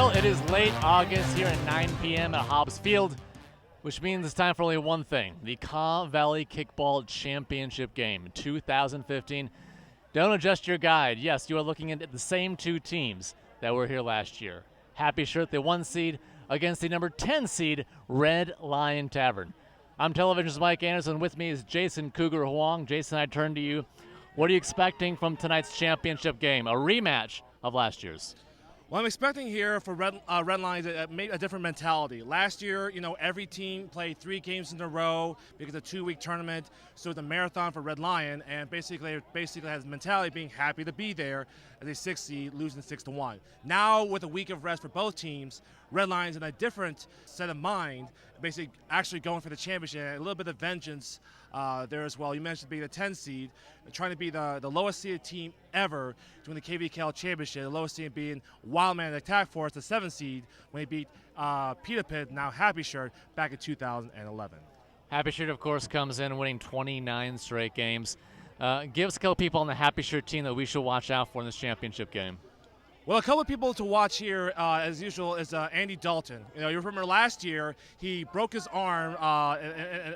Well, it is late August here at 9 p.m. at Hobbs Field, which means it's time for only one thing, the Kaw Valley Kickball Championship Game 2015. Don't adjust your guide. Yes, you are looking at the same two teams that were here last year. Happy Shirt, the 1 seed, against the number 10 seed, Red Lion Tavern. I'm Television's Mike Anderson. With me is Jason Cougar Huang. Jason, I turn to you. What are you expecting from tonight's championship game, a rematch of last year's? Well, I'm expecting here for Red Lions a different mentality. Last year, every team played 3 games in a row because it's a 2-week tournament, so it's a marathon for Red Lion, and basically has the mentality of being happy to be there as a 6 seed, losing 6-1. Now, with a week of rest for both teams, Red Lions in a different set of mind, basically actually going for the championship, and a little bit of vengeance there as well. You mentioned being a 10 seed, trying to be the lowest seeded team ever to win the KVKL championship. The lowest seed being Wildman Attack Force, the 7 seed, when they beat Peter Pit, now Happy Shirt, back in 2011. Happy Shirt, of course, comes in winning 29 straight games. Give us a couple people on the Happy Shirt team that we should watch out for in this championship game. Well, a couple of people to watch here, as usual, is Andy Dalton. You remember last year he broke his arm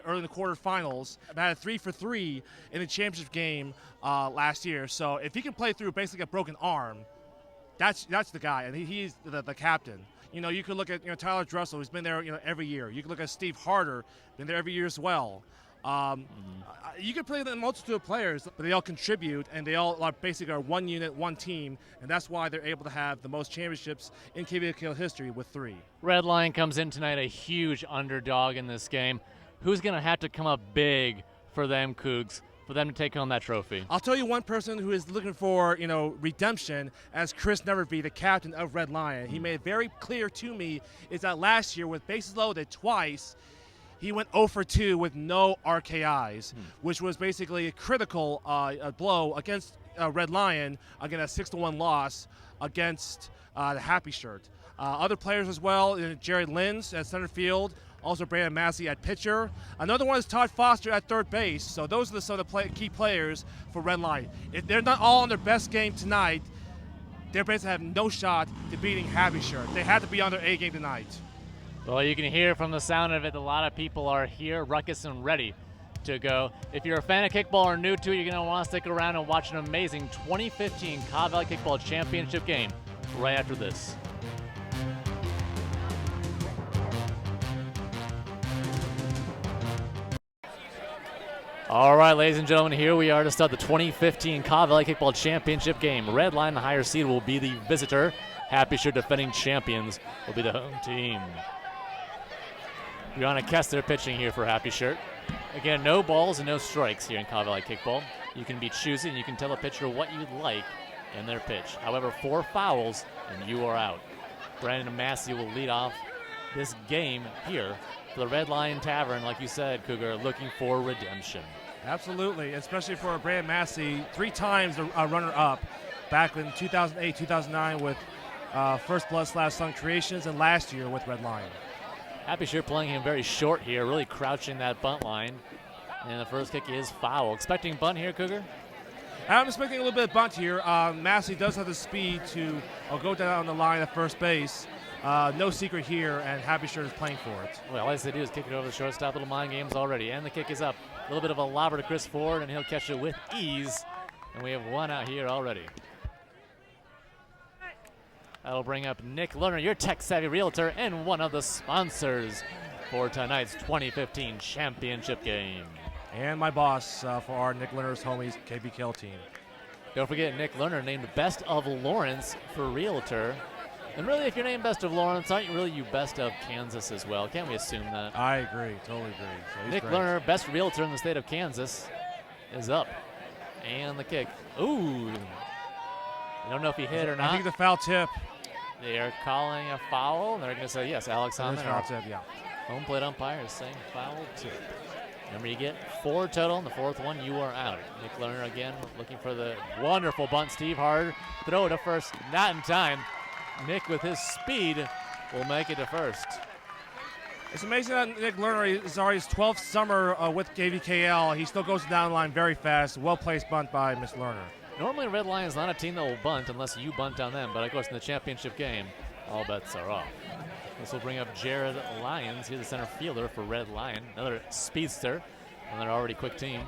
early in the quarterfinals. Had a 3-for-3 in the championship game last year. So if he can play through basically a broken arm, that's the guy, and he's the captain. You could look at Tyler Dressel, who's been there every year. You could look at Steve Harder, been there every year as well. You can play a multitude of players, but they all contribute, and they all basically are one unit, one team, and that's why they're able to have the most championships in KVKL history with 3. Red Lion comes in tonight a huge underdog in this game. Who's going to have to come up big for them, Cougs, for them to take home that trophy? I'll tell you one person who is looking for, redemption, as Chris Neverby, the captain of Red Lion. He made it very clear to me is that last year, with bases loaded twice, he went 0-for-2 with no RKIs, which was basically a critical blow against Red Lion, against a 6-1 loss against the Happy Shirt. Other players as well, Jerry Lins at center field, also Brandon Massey at pitcher. Another one is Todd Foster at third base. So those are some of the key players for Red Lion. If they're not all on their best game tonight, they're basically have no shot to beating Happy Shirt. They had to be on their A game tonight. Well, you can hear from the sound of it, a lot of people are here, ruckus and ready to go. If you're a fan of kickball or new to it, you're going to want to stick around and watch an amazing 2015 Kaw Valley Kickball Championship game right after this. All right, ladies and gentlemen, here we are to start the 2015 Kaw Valley Kickball Championship game. Red Lion, the higher seed, will be the visitor. Happy Shirt, defending champions, will be the home team. Brianna Kessler pitching here for Happy Shirt. Again, no balls and no strikes here in Kaw Valley Kickball. You can be choosy and you can tell a pitcher what you'd like in their pitch. However, 4 fouls and you are out. Brandon Massey will lead off this game here for the Red Lion Tavern, like you said, Cougar, looking for redemption. Absolutely, especially for Brandon Massey, 3 times a runner-up back in 2008, 2009 with First Blood / Sun Creations, and last year with Red Lion. Happy Shirt playing him very short here, really crouching that bunt line. And the first kick is foul. Expecting bunt here, Cougar? I'm expecting a little bit of bunt here. Massey does have the speed to go down the line at first base. No secret here, and Happy Shirt is playing for it. Well, all they do is kick it over the shortstop. Little mind games already. And the kick is up. A little bit of a lobber to Chris Ford, and he'll catch it with ease. And we have 1 out here already. That'll bring up Nick Lerner, your tech-savvy realtor, and one of the sponsors for tonight's 2015 championship game. And my boss for our Nick Lerner's homies KVKL team. Don't forget, Nick Lerner named Best of Lawrence for realtor. And really, if you're named Best of Lawrence, aren't you really you Best of Kansas as well? Can't we assume that? I agree, totally agree. So Nick Lerner, best realtor in the state of Kansas, is up. And the kick. Ooh. I don't know if he hit or not. I think the foul tip. They are calling a foul. They're going to say yes. Alex on there. Foul tip, yeah. Home plate umpire is saying foul tip. Remember, you get 4 total. In the 4th one, you are out. Nick Lerner again looking for the wonderful bunt. Steve Hard throw to first, not in time. Nick, with his speed, will make it to first. It's amazing that Nick Lerner is already his 12th summer with KVKL. He still goes down the line very fast. Well-placed bunt by Miss Lerner. Normally, Red Lion's not a team that will bunt unless you bunt on them. But, of course, in the championship game, all bets are off. This will bring up Jared Lyons. He's the center fielder for Red Lion. Another speedster, and they're already quick team.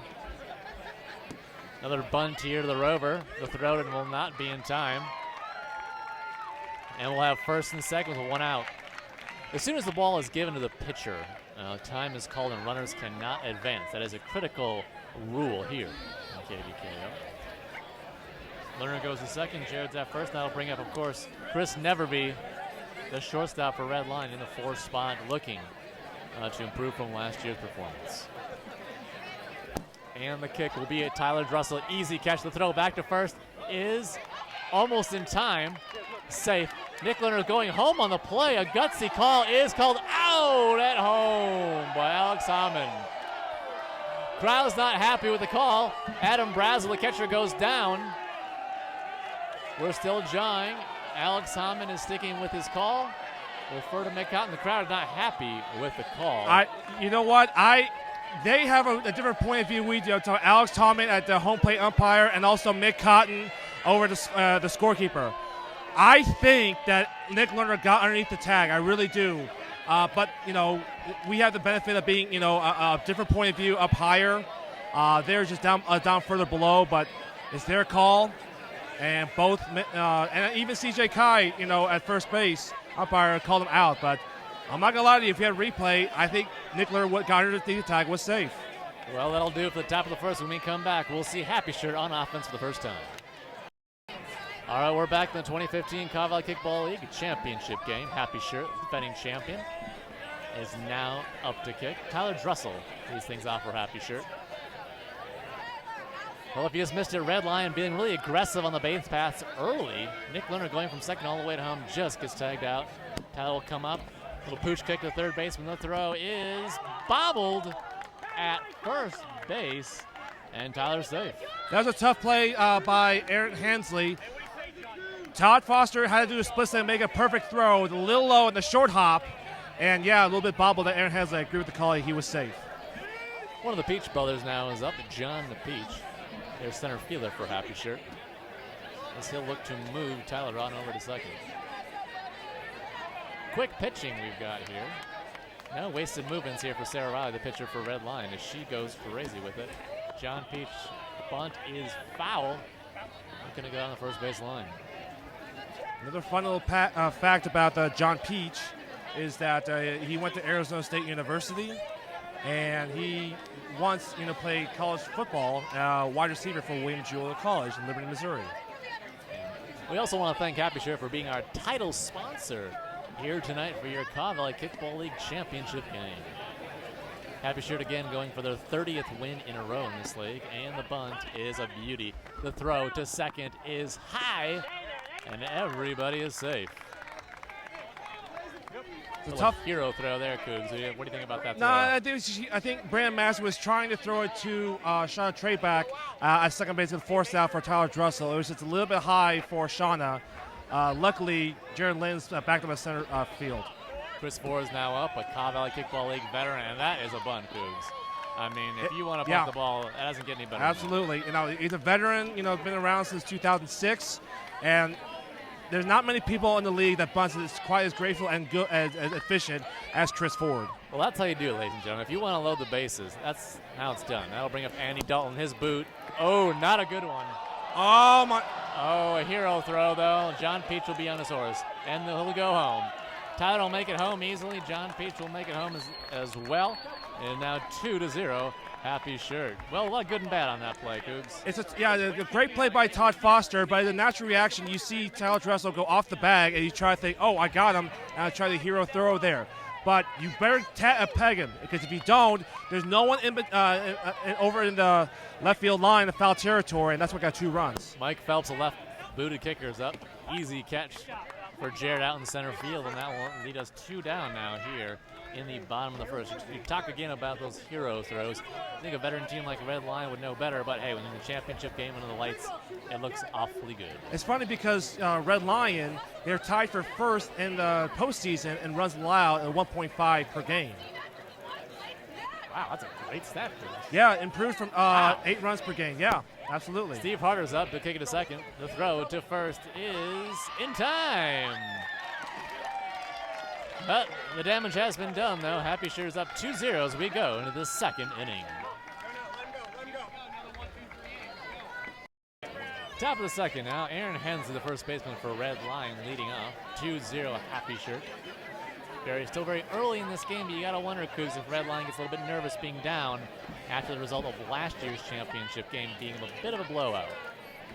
Another bunt here to the rover. The throw will not be in time. And we'll have first and second with one out. As soon as the ball is given to the pitcher, time is called and runners cannot advance. That is a critical rule here in KVKL. Lerner goes to second, Jared's at first. That'll bring up, of course, Chris Neverby, the shortstop for Red Lion in the fourth spot, looking to improve from last year's performance. And the kick will be at Tyler Drussel. Easy catch. The throw back to first is almost in time. Safe. Nick Lerner going home on the play. A gutsy call is called out at home by Alex Hammond. Crowd's not happy with the call. Adam Brazel, the catcher, goes down. We're still jawing. Alex Hammond is sticking with his call. Refer to Mick Cotton. The crowd is not happy with the call. You know what? They have a different point of view we do. So Alex Hammond at the home plate umpire and also Mick Cotton over the scorekeeper. I think that Nick Lerner got underneath the tag. I really do. But, we have the benefit of being, a different point of view up higher. They're just down further below, but it's their call. And both, and even CJ Kai, at first base, umpire called him out. But I'm not going to lie to you, if you had a replay, I think Nick Lerner got underneath the tag was safe. Well, that'll do it for the top of the first. When we come back, we'll see Happy Shirt on offense for the first time. All right, we're back in the 2015 Kaw Valley Kickball League championship game. Happy Shirt, defending champion, is now up to kick. Tyler Drussel leads things off for Happy Shirt. Well, if you just missed it, Red Lion being really aggressive on the base paths early. Nick Lerner going from second all the way to home just gets tagged out. Tyler will come up. Little pooch kick to third base when the throw is bobbled at first base, and Tyler's safe. That was a tough play by Aaron Hensley. Todd Foster had to do a split and make a perfect throw with a little low in the short hop. And, a little bit bobbled at Aaron Hensley. I agree with the call. He was safe. One of the Peach brothers now is up, John the Peach. Their center fielder for Happy Shirt. As he'll look to move Tyler on over to second. Quick pitching we've got here. No wasted movements here for Sarah Riley, the pitcher for Red Lion, as she goes crazy with it. John Peach bunt is foul. Going to go on the first base line. Another fun little fact about John Peach is that he went to Arizona State University, and he once played college football, wide receiver for William Jewell College in Liberty, Missouri. We also want to thank Happy Shirt for being our title sponsor here tonight for your Kaw Valley Kickball League championship game. Happy Shirt again going for their 30th win in a row in this league, and the bunt is a beauty. The throw to second is high, and everybody is safe. It's a tough hero throw there, Cougs. What do you think about that throw? No, I think Brandon Mass was trying to throw it to Shauna Treyback at second base and forced out for Tyler Drussel. It was just a little bit high for Shauna. Luckily, Jared Lynn's back to the center field. Chris Ford is now up, a Kaw Valley Kickball League veteran, and that is a bunt, Cougs. I mean, if you want to bunt the ball, that doesn't get any better. Absolutely. He's a veteran, been around since 2006, and there's not many people in the league that bunts is quite as graceful and good as efficient as Chris Ford. Well, that's how you do it, ladies and gentlemen. If you want to load the bases, that's how it's done. That'll bring up Andy Dalton, his boot. Oh, not a good one. Oh, my. Oh, a hero throw, though. John Peach will be on his horse, and he'll go home. Tyler will make it home easily. John Peach will make it home as well. And now 2-0, Happy Shirt. Well, a lot of good and bad on that play, Cougs. It's a great play by Todd Foster, but the natural reaction, you see Tyler Drussel go off the bag, and you try to think, oh, I got him, and I try the hero throw there. But you better peg him, because if you don't, there's no one over in the left field line of foul territory, and that's what got 2 runs. Mike Phelps, a left-booted kicker, is up. Easy catch for Jared out in the center field, and that will lead us 2 down now here in the bottom of the first. You talk again about those hero throws. I think a veteran team like Red Lion would know better, but hey, when in the championship game under the lights, it looks awfully good. It's funny because Red Lion, they're tied for first in the postseason and runs allowed at 1.5 per game. Wow, that's a great stat for this. Yeah, improved from 8 runs per game. Yeah, absolutely. Steve Harder's up to kick it to second. The throw to first is in time. But the damage has been done, though. Happy Sure's up 2-0 as we go into the second inning. Top of the second now. Aaron Hensley, the first baseman for Red Lion, leading off. 2-0 Happy Sure. Still very early in this game, but you got to wonder, Cougs, if Red Lion gets a little bit nervous being down after the result of last year's championship game being a bit of a blowout.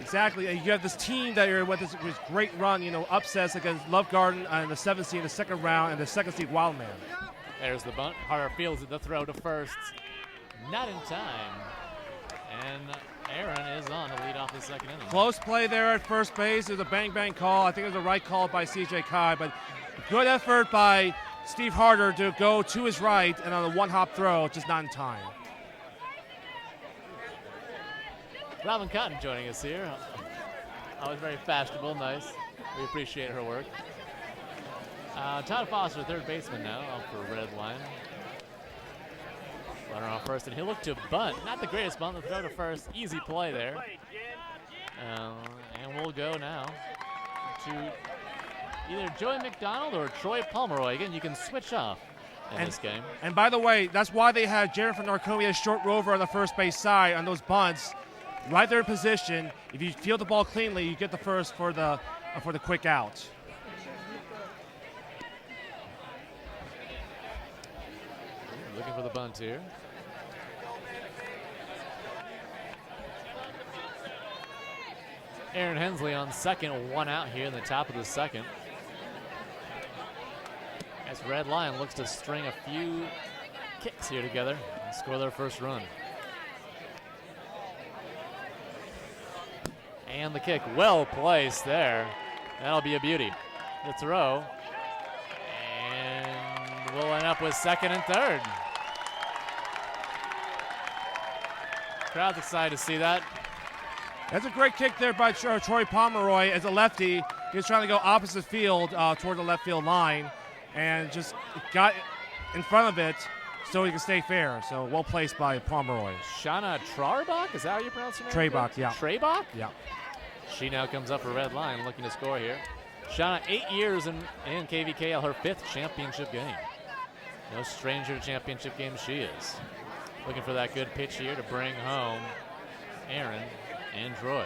Exactly. You have this team that you're with this great run, upsets against Love Garden in the 7th seed in the second round and the 2nd seed Wildman. There's the bunt. Harder fields it, the throw to first. Not in time. And Aaron is on to lead off the second inning. Close play there at first base. It was a bang-bang call. I think it was a right call by C.J. Kai, but good effort by Steve Harder to go to his right and on a one-hop throw, just not in time. Robin Cotton joining us here. Always very fashionable, nice. We appreciate her work. Todd Foster, third baseman now, up for Red Lion. Runner on first, and he'll look to bunt. Not the greatest bunt, the throw to first. Easy play there. And we'll go now to either Joey McDonald or Troy Pomeroy. Again, you can switch off in this game. And by the way, that's why they have Jennifer Narcomi as short rover on the first base side on those bunts. Right there in position. If you field the ball cleanly, you get the first for the quick out. Looking for the bunt here. Aaron Hensley on second, one out here in the top of the second. As Red Lion looks to string a few kicks here together and score their first run. And the kick well placed there. That'll be a beauty. The throw. And we'll end up with second and third. Crowd's excited to see that. That's a great kick there by Troy Pomeroy as a lefty. He was trying to go opposite field toward the left field line and just got in front of it so he could stay fair. So well placed by Pomeroy. Shauna Trarbach, is that how you pronounce her name? Trebach, yeah. Trebach? Yeah. She now comes up for Red Lion looking to score here. Shauna, 8 years in KVKL, her 5th championship game. No stranger to championship games she is. Looking for that good pitch here to bring home Aaron and Troy.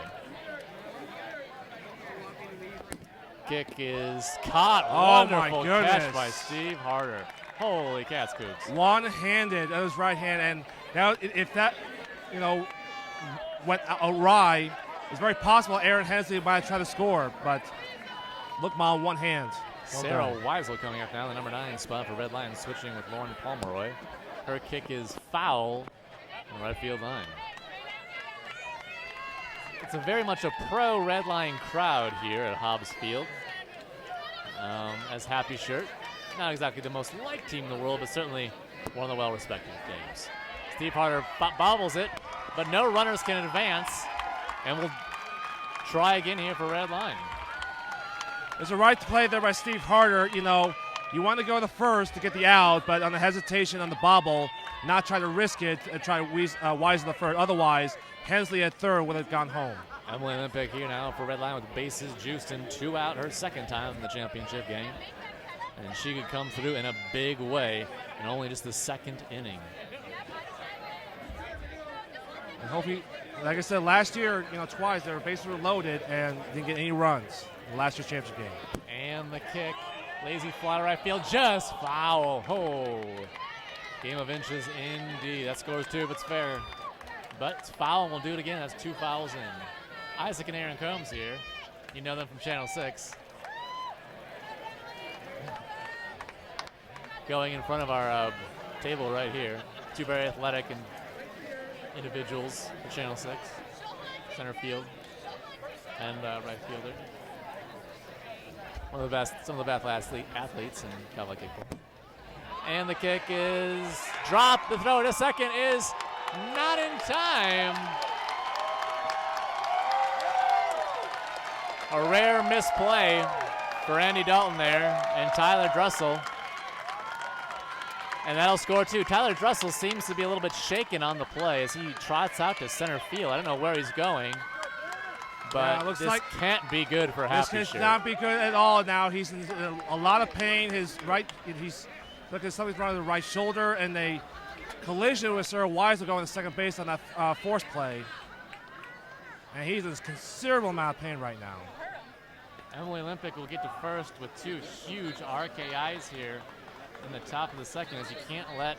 Kick is caught. Oh, wonderful my goodness. catch by Steve Harder. Holy cats, Cougs. One-handed, that was right hand, and now if that, went awry, it's very possible Aaron Hensley might try to score, but look, Mom, one hand. Well Sarah done. Weisel coming up now, the number 9 spot for Red Lion, switching with Lauren Pomeroy. Her kick is foul on the right field line. It's a very much a pro Red Lion crowd here at Hobbs Field. As Happy Shirt, not exactly the most liked team in the world, but certainly one of the well-respected games. Steve Harder bobbles it, but no runners can advance, and we'll try again here for Red Lion. There's a right play there by Steve Harder. You want to go to first to get the out, but on the hesitation on the bobble, not try to risk it and try to wise the first. Otherwise, Hensley at third would have gone home. Emily Olympic here now for Red Lion with bases juiced and 2 out, her second time in the championship game. And she could come through in a big way in only just the second inning. And hopefully, like I said, last year, twice their bases were loaded and didn't get any runs in last year's championship game. And the kick, lazy fly to right field, just foul. Oh, game of inches indeed. That scores 2 if it's fair. But it's foul, and we'll do it again. That's 2 fouls in. Isaac and Aaron Combs here. You know them from Channel 6. Going in front of our table right here. 2 very athletic and individuals for Channel 6. Center field and right fielder. Some of the best athletes in Cowboy kickball. And the kick is dropped. The throw to second is not in time. A rare misplay for Andy Dalton there and Tyler Dressel. And that'll score 2. Tyler Dressel seems to be a little bit shaken on the play as he trots out to center field. I don't know where he's going, but looks this like can't be good for this Happy can Shirt. not be good at all now. He's in a lot of pain. He's looking at something's wrong with the right shoulder, and a collision with Sir Weisel going to second base on that force play. And he's in a considerable amount of pain right now. Emily Olympic will get to first with two huge RKIs here in the top of the second, as you can't let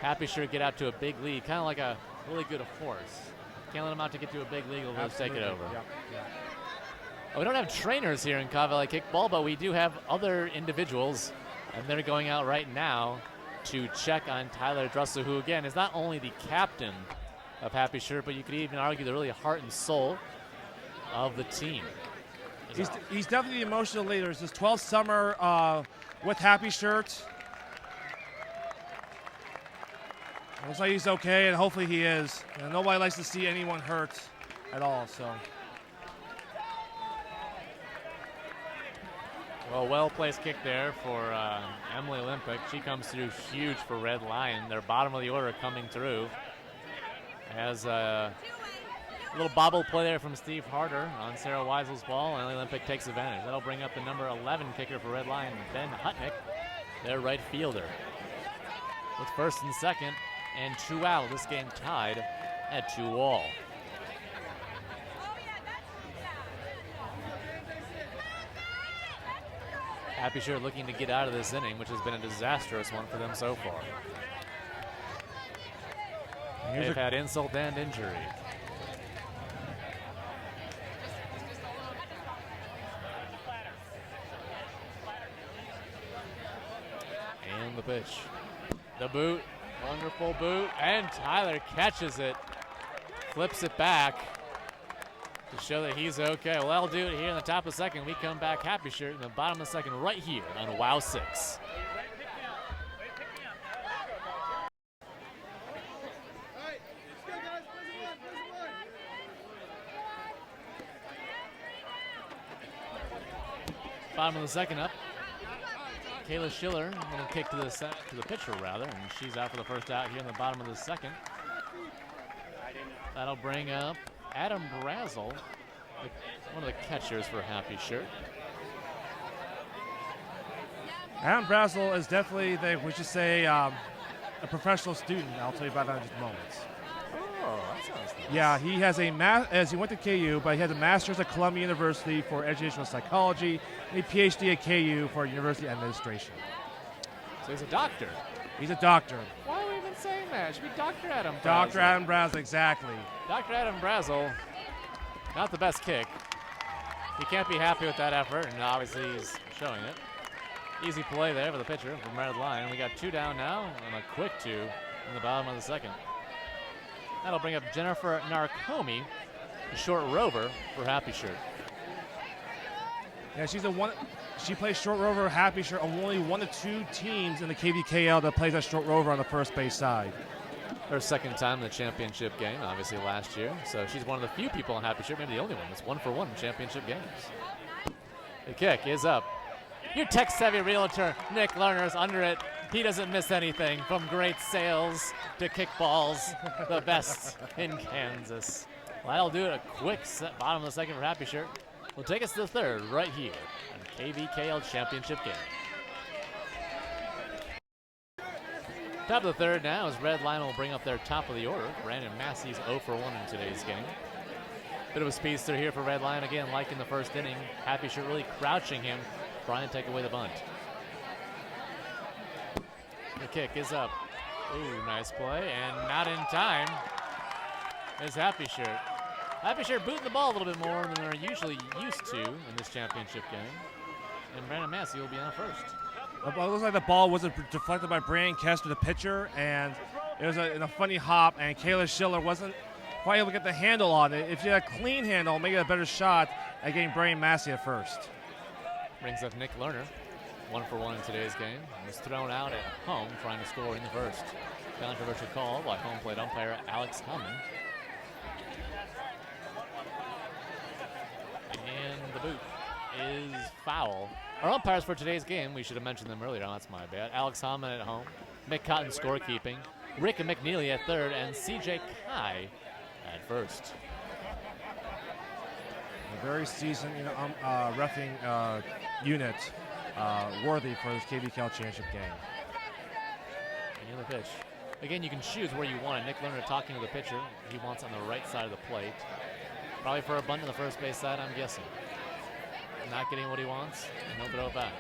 Happy Shirt get out to a big lead, kind of like a really good horse. Can't let him out to get to a big lead, he'll just take it over. Yep. We don't have trainers here in Kaw Valley Kickball, but we do have other individuals, and they're going out right now to check on Tyler Dressel, who again is not only the captain of Happy Shirt, but you could even argue the really heart and soul of the team. He's definitely the emotional leader. It's his 12th summer with Happy Shirt. Looks like he's okay, and hopefully he is. And nobody likes to see anyone hurt at all. So, well-placed kick there for Emily Olympic. She comes through huge for Red Lion. Their bottom of the order coming through. Has a little bobble play there from Steve Harder on Sarah Weisel's ball, and Olympic takes advantage. That'll bring up the number 11 kicker for Red Lion, Ben Hutnick, their right fielder. With first and second, and 2 out. This game tied at 2-all. Happy Shirt looking to get out of this inning, which has been a disastrous one for them so far. They've had insult and injury. And the pitch. The boot. Wonderful boot, and Tyler catches it, flips it back to show that he's okay. Well, that'll do it here in the top of the second. We come back, Happy Shirt in the bottom of the second right here on WOW 6. Bottom of the second up. Kayla Schiller going to kick to the pitcher, rather, and she's out for the first out here in the bottom of the second. That'll bring up Adam Brazel, one of the catchers for Happy Shirt. Adam Brazel is definitely, a professional student. I'll tell you about that in just a moment. Oh, that sounds nice. Yeah, he has as he went to KU, but he has a master's at Columbia University for educational psychology, and a PhD at KU for university administration. So he's a doctor. He's a doctor. Why are we even saying that? It should be Dr. Adam Brazel. Dr. Adam Brazel, exactly. Dr. Adam Brazel, not the best kick. He can't be happy with that effort, and obviously he's showing it. Easy play there for the pitcher from Red Lion. We got 2 down now, and a quick 2 in the bottom of the second. That'll bring up Jennifer Narcomi, the short rover for Happy Shirt. Yeah, she plays short rover, Happy Shirt, only 1 of 2 teams in the KVKL that plays that short rover on the first base side. Her second time in the championship game, obviously last year. So she's one of the few people on Happy Shirt, maybe the only one that's 1-for-1 in championship games. The kick is up. Your tech-savvy realtor, Nick Lerner's under it. He doesn't miss anything, from great sales to kickballs, the best in Kansas. Well, that'll do it. A quick set, bottom of the second for Happy Shirt. Will take us to the third right here on KVKL Championship game. Top of the third now as Red Lion will bring up their top of the order. Brandon Massey's 0-for-1 in today's game. Bit of a speedster here for Red Lion, again, like in the first inning. Happy Shirt really crouching him, trying to take away the bunt. The kick is up. Ooh, nice play, and not in time is Happy Shirt. Happy Shirt booting the ball a little bit more than they're usually used to in this championship game. And Brandon Massey will be on first. It looks like the ball wasn't deflected by Brandon Kester, the pitcher, and it was in a funny hop, and Kayla Schiller wasn't quite able to get the handle on it. If you had a clean handle, maybe a better shot at getting Brandon Massey at first. Brings up Nick Lerner. 1-for-1 in today's game. Was thrown out at home trying to score in the first. Controversial call by home plate umpire Alex Hellman. And the boot is foul. Our umpires for today's game, we should have mentioned them earlier. Oh, that's my bad. Alex Hellman at home. Mick Cotton scorekeeping. Rick McNeely at third. And CJ Kai at first. A very seasoned, reffing unit worthy for this KVKL championship game. And the pitch. Again, you can choose where you want it. Nick Lerner talking to the pitcher. He wants on the right side of the plate. Probably for a bunt on the first base side, I'm guessing. Not getting what he wants, and he'll throw it back.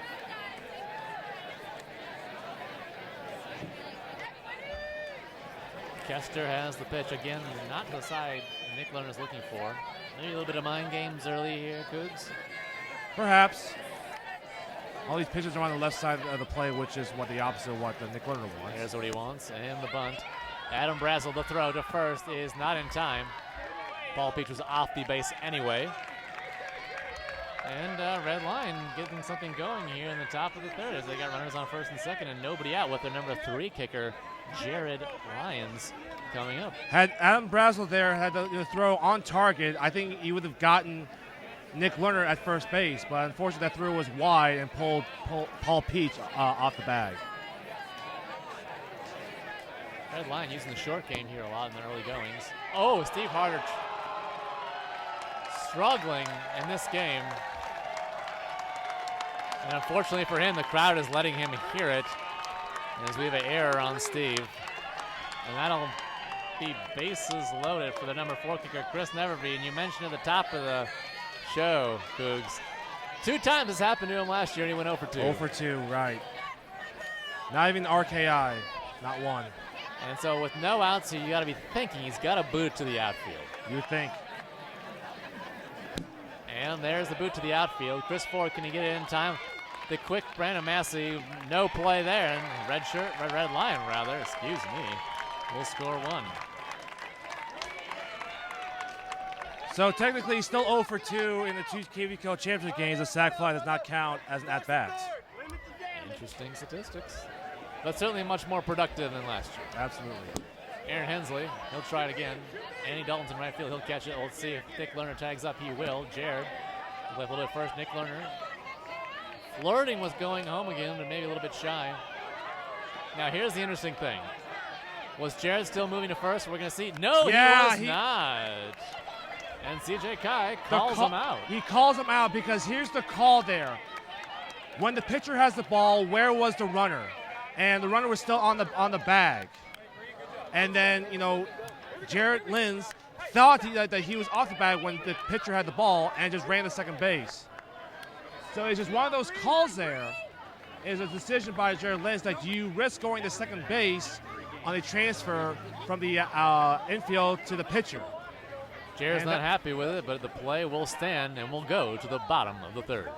Kester has the pitch again, not to the side Nick Lerner's looking for. Maybe a little bit of mind games early here, Cougs. Perhaps. All these pitches are on the left side of the play, which is what the opposite of what Nick Lerner wants. Here's what he wants, and the bunt. Adam Brazel, the throw to first, is not in time. Paul Peach was off the base anyway. And Red Lion getting something going here in the top of the third as they got runners on first and second and nobody out with their number 3 kicker, Jared Lyons, coming up. Had Adam Brazel there had the throw on target, I think he would have gotten Nick Lerner at first base, but unfortunately that throw was wide and pulled Paul Peach off the bag. Red Lion using the short game here a lot in the early goings. Oh, Steve Harder struggling in this game. And unfortunately for him, the crowd is letting him hear it as we have an error on Steve. And that'll be bases loaded for the number 4 kicker, Chris Neverby. And you mentioned at the top of the show, Cougs, 2 times this happened to him last year and he went 0 for 2. 0 for 2, right. Not even RKI, not one. And so with no outs, you got to be thinking he's got to boot it to the outfield. You think. And there's the boot to the outfield. Chris Ford, can he get it in time? The quick Brandon Massey, no play there. And Red Lion, excuse me, will score 1. So technically still 0 for 2 in the 2 KVKL championship games. A sac fly does not count as an at-bat. Interesting statistics. But certainly much more productive than last year. Absolutely. Aaron Hensley, he'll try it again. Andy Dalton's in right field, he'll catch it. Let's see if Nick Lerner tags up, he will. Jared, left a little bit first, Nick Lerner. Flirting with going home again, but maybe a little bit shy. Now here's the interesting thing. Was Jared still moving to first? We're gonna see. No, yeah, he was not. And CJ Kai calls him out. He calls him out because here's the call there. When the pitcher has the ball, where was the runner? And the runner was still on the bag. And then, Jared Lins thought that he was off the bag when the pitcher had the ball and just ran to second base. So it's just one of those calls there. Is a decision by Jared Lins that you risk going to second base on a transfer from the infield to the pitcher. Jared's not happy with it, but the play will stand and will go to the bottom of the third.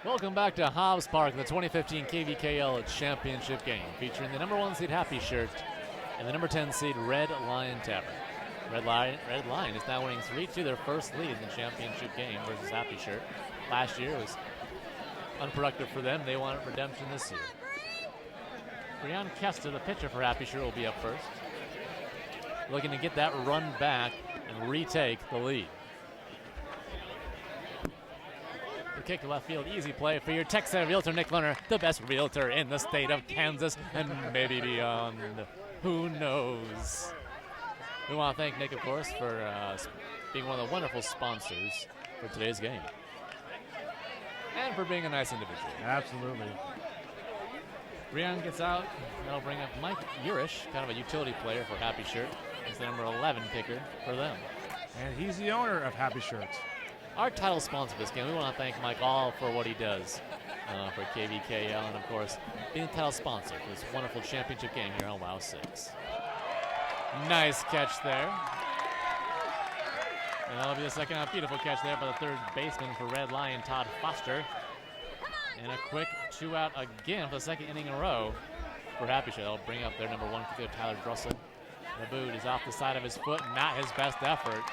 Welcome back to Hobbs Park, the 2015 KVKL Championship game, featuring the number 1 seed Happy Shirt and the number 10 seed Red Lion Tavern. Red Lion is now winning 3-2, their first lead in the championship game versus Happy Shirt. Last year was unproductive for them. They wanted redemption this year. Brian Kester, the pitcher for Happy Shirt, will be up first, looking to get that run back and retake the lead. Kick to left field, easy play for your Texas realtor, Nick Lerner, the best realtor in the state of Kansas and maybe beyond. Who knows? We want to thank Nick, of course, for being one of the wonderful sponsors for today's game. And for being a nice individual. Absolutely. Brian gets out. That'll bring up Mike Urish, kind of a utility player for Happy Shirt. He's the number 11 kicker for them. And he's the owner of Happy Shirts. Our title sponsor for this game, we want to thank Mike all for what he does for KVKL and, of course, being the title sponsor for this wonderful championship game here on WOW 6. Nice catch there. And that'll be the second beautiful catch there by the third baseman for Red Lion, Todd Foster. And a quick 2-out again for the second inning in a row for Happy Shirt. They'll bring up their number 1 kicker, Tyler Drussel. The boot is off the side of his foot, not his best effort.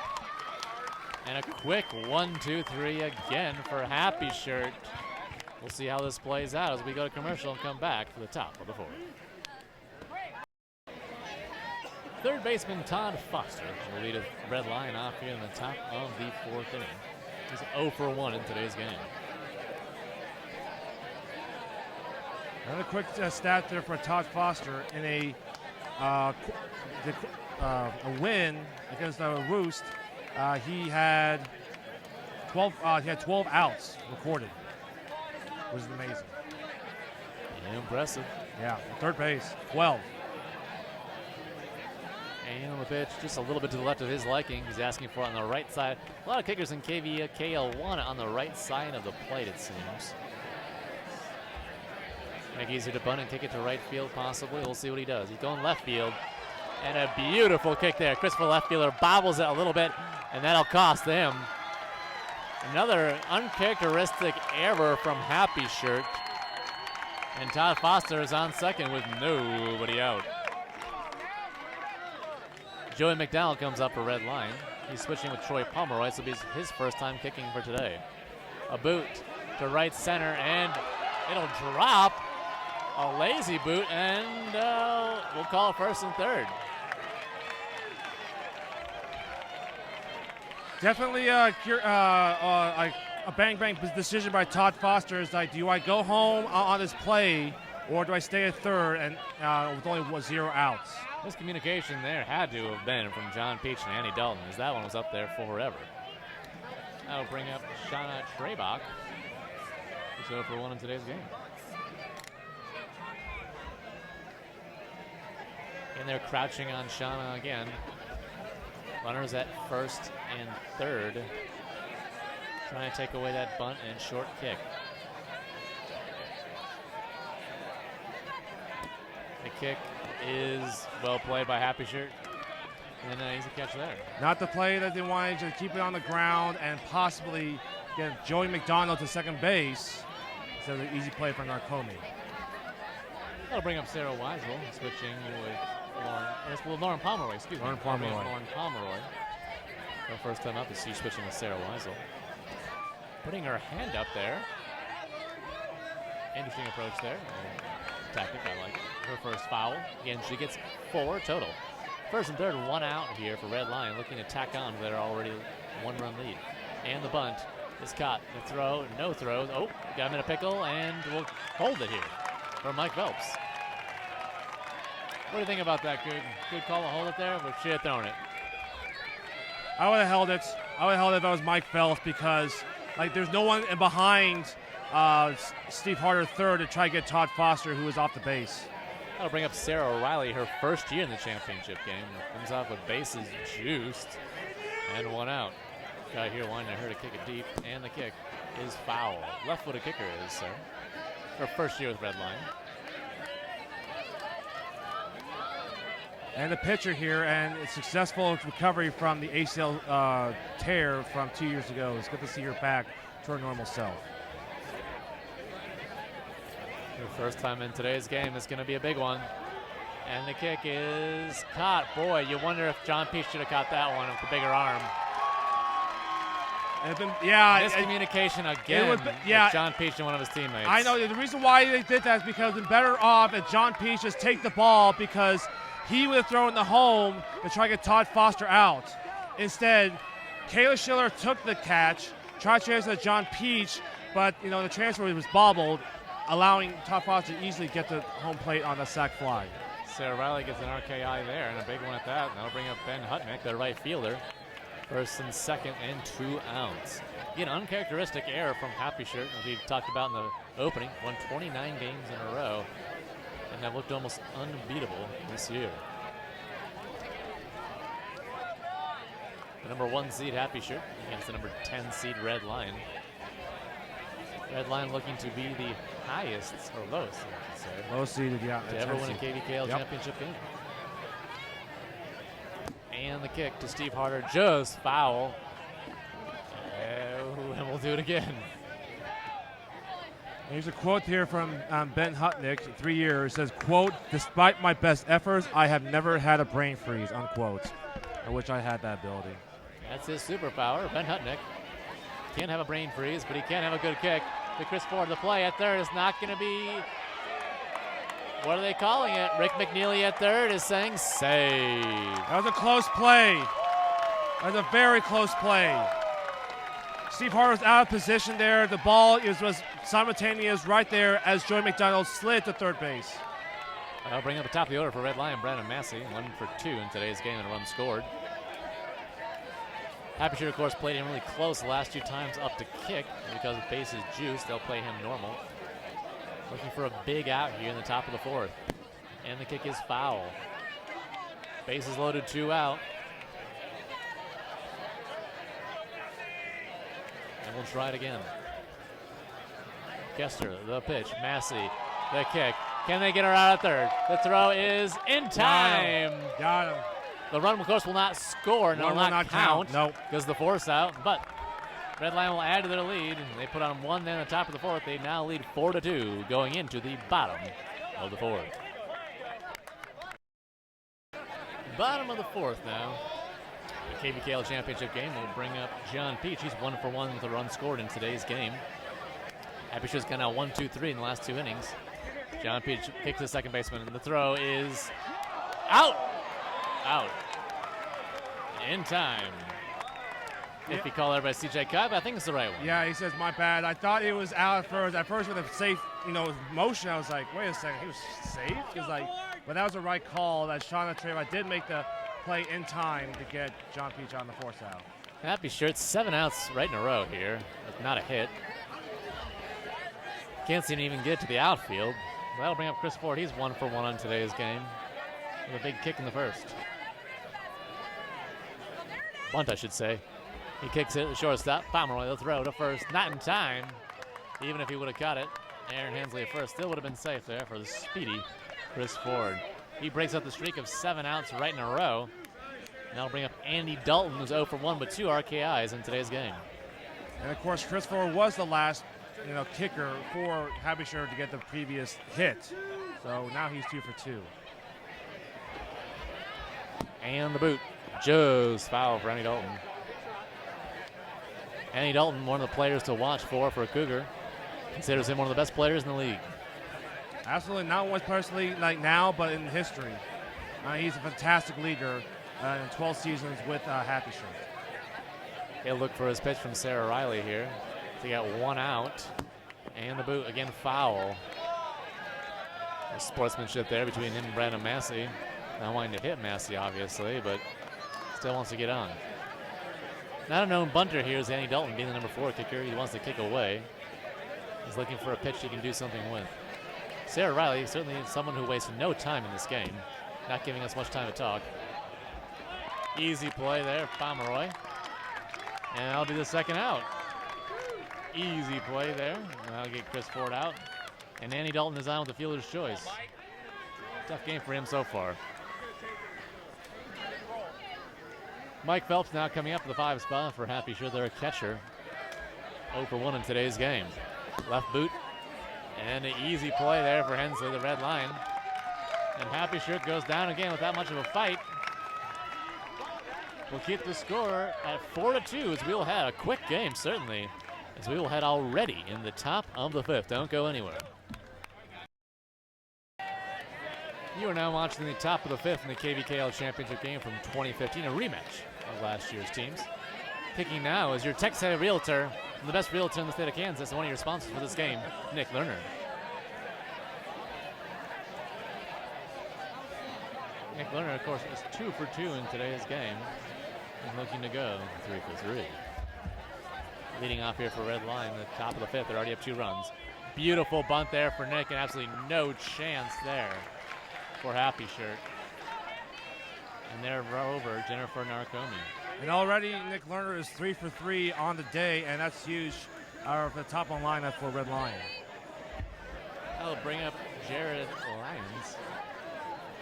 And a quick 1-2-3 again for Happy Shirt. We'll see how this plays out as we go to commercial and come back for the top of the fourth. Third baseman Todd Foster will lead a Red Lion off here in the top of the fourth inning. He's 0 for 1 in today's game. Another quick stat there for Todd Foster in a win against Roost. He had 12 outs recorded, which is amazing. Yeah, impressive. Yeah, third base, 12. And on the pitch, just a little bit to the left of his liking. He's asking for it on the right side. A lot of kickers in KVKL want it on the right side of the plate, it seems. Make it easier to bunt and kick it to right field, possibly. We'll see what he does. He's going left field. And a beautiful kick there. Christopher left fielder bobbles it a little bit, and that'll cost him. Another uncharacteristic error from Happy Shirt. And Todd Foster is on second with nobody out. Joey McDowell comes up for Red Lion. He's switching with Troy Pomeroy, so it'll be his first time kicking for today. A boot to right center, and it'll drop. A lazy boot, and we'll call it first and third. Definitely a bang decision by Todd Foster. Is like, do I go home on this play, or do I stay at third and with only 0 outs? Miscommunication there had to have been from John Peach and Annie Dalton, as that one was up there forever. That'll bring up Shauna Trebach, who's 0 for 1 in today's game. And they're crouching on Shauna again. Runners at first and third. Trying to take away that bunt and short kick. The kick is well played by Happy Shirt. And an easy catch there. Not the play that they wanted, to keep it on the ground and possibly get Joey McDonald to second base. So an easy play for Narcomi. That'll bring up Sarah Weisel, switching with Lauren Pomeroy, excuse me. Lauren Pomeroy. Her first time up is she's switching with Sarah Weisel. Putting her hand up there. Interesting approach there. Tactic, I like it. Her first foul. Again, she gets 4 total. First and third, 1 out here for Red Lion, looking to tack on to their already 1-run lead. And the bunt is caught. The throw, no throws. Oh, got him in a pickle, and we'll hold it here for Mike Phelps. What do you think about that? Good call to hold it there, but she had thrown it. I would have held it. I would have held it if I was Mike Phelps, because there's no one behind Steve Harder third to try to get Todd Foster, who is off the base. That'll bring up Sarah O'Reilly, her first year in the championship game. Comes off with bases juiced and 1 out. Guy here wanting her to kick it deep, and the kick is foul. Left-footed kicker is, sir. Her first year with Red Lion. And the pitcher here, and a successful recovery from the ACL tear from 2 years ago. It's good to see her back to her normal self. Her first time in today's game is going to be a big one. And the kick is caught. Boy, you wonder if John Peach should have caught that one with the bigger arm. Miscommunication again with John Peach and one of his teammates. I know. The reason why they did that is because it's better off if John Peach just take the ball, because he would have thrown the home to try to get Todd Foster out. Instead, Kayla Schiller took the catch, tried to transfer to John Peach, but the transfer was bobbled, allowing Todd Foster to easily get to home plate on the sac fly. Sarah Riley gets an RKI there, and a big one at that. And that'll bring up Ben Hutnick, their right fielder. First and second, and 2 outs. Again, uncharacteristic error from Happy Shirt, as we talked about in the opening. Won 29 games in a row, and have looked almost unbeatable this year. The number 1 seed Happy Shirt against the number 10 seed Red Lion. Red Lion looking to be the highest, or lowest, I should say. Low seeded, yeah. To ever win a KVKL championship game. And the kick to Steve Harder, just foul. And we'll do it again. Here's a quote here from Ben Hutnick, 3 years. It says, quote, "Despite my best efforts, I have never had a brain freeze," unquote. I wish I had that ability. That's his superpower. Ben Hutnick can't have a brain freeze, but he can have a good kick. To Chris Ford, the play at third is not going to be, what are they calling it? Rick McNeely at third is saying save. That was a close play. That was a very close play. Steve Hart was out of position there. The ball was simultaneous right there as Joey McDonald slid to third base. I'll bring up the top of the order for Red Lion, Brandon Massey, 1 for 2 in today's game and a run scored. Happy Shooter, of course, played him really close the last 2 times up to kick. Because the base is juiced, they'll play him normal. Looking for a big out here in the top of the 4th. And the kick is foul. Base is loaded, 2 out. And we'll try it again. Kester, the pitch. Massey, the kick. Can they get her out at third? The throw is in time. Got him. The run, of course, will not score and will not count. Nope. Because the force out. But Red Lion will add to their lead. They put on 1 then at the top of the 4th. They now lead 4-2 going into the bottom of the 4th. Bottom of the 4th now. The KVKL championship game will bring up John Peach. He's 1 for 1 with a run scored in today's game. Happy Shooter's got now 1, 2, 3 in the last 2 innings. John Peach kicks the second baseman, and the throw is out. Out. In time. If you call everybody CJ Cobb, I think it's the right one. Yeah, he says, my bad. I thought it was out at first. At first with a safe, motion, I was like, wait a second, he was safe? He's like, but that was the right call. That Shauna Treva did make the play in time to get John Peach on the force out. Happy Shirt, 7 outs right in a row here. Not a hit. Can't seem to even get to the outfield. That'll bring up Chris Ford. He's 1 for 1 on today's game with a big kick in the first. Bunt, I should say. He kicks it at the shortstop. Pomeroy, the throw to first. Not in time. Even if he would have caught it, Aaron Hensley at first still would have been safe there for the speedy Chris Ford. He breaks up the streak of 7 outs right in a row. And that'll bring up Andy Dalton, who's 0 for 1 with 2 RKIs in today's game. And of course, Chris Ford was the last kicker for Happy Shooter to get the previous hit. So now he's 2 for 2. And the boot. Joe's foul for Andy Dalton. Andy Dalton, one of the players to watch for a Cougar. Considers him one of the best players in the league. Absolutely, not only personally like now, but in history. He's a fantastic leader in 12 seasons with Happy Shirt. He'll look for his pitch from Sarah Riley here. They got 1 out. And the boot, again, foul. There's sportsmanship there between him and Brandon Massey. Not wanting to hit Massey, obviously, but still wants to get on. Not a known bunter here is Andy Dalton, being the number 4 kicker. He wants to kick away. He's looking for a pitch he can do something with. Sarah Riley, certainly someone who wastes no time in this game, not giving us much time to talk. Easy play there, Pomeroy. And that'll be the second out. Easy play there. That'll get Chris Ford out. And Andy Dalton is on with the fielder's choice. Tough game for him so far. Mike Phelps now coming up to the 5 spot for Happy Shooter, their catcher. 0 for 1 in today's game. Left boot. And an easy play there for Hensley, the Red Lion. And Happy Shooter goes down again without much of a fight. We'll keep the score at 4-2 as we'll have a quick game, certainly, as we will head already in the top of the 5th. Don't go anywhere. You are now watching the top of the 5th in the KVKL championship game from 2015, a rematch of last year's teams. Picking now is your tech-savvy realtor, the best realtor in the state of Kansas, and one of your sponsors for this game, Nick Lerner. Nick Lerner, of course, is 2 for 2 in today's game and looking to go 3 for 3. Leading off here for Red Lion, the top of the 5th. They're already up 2 runs. Beautiful bunt there for Nick, and absolutely no chance there for Happy Shirt. And they're over Jennifer Narcomi. And already Nick Lerner is 3 for 3 on the day, and that's huge out of the top on lineup for Red Lion. That'll bring up Jared Lyons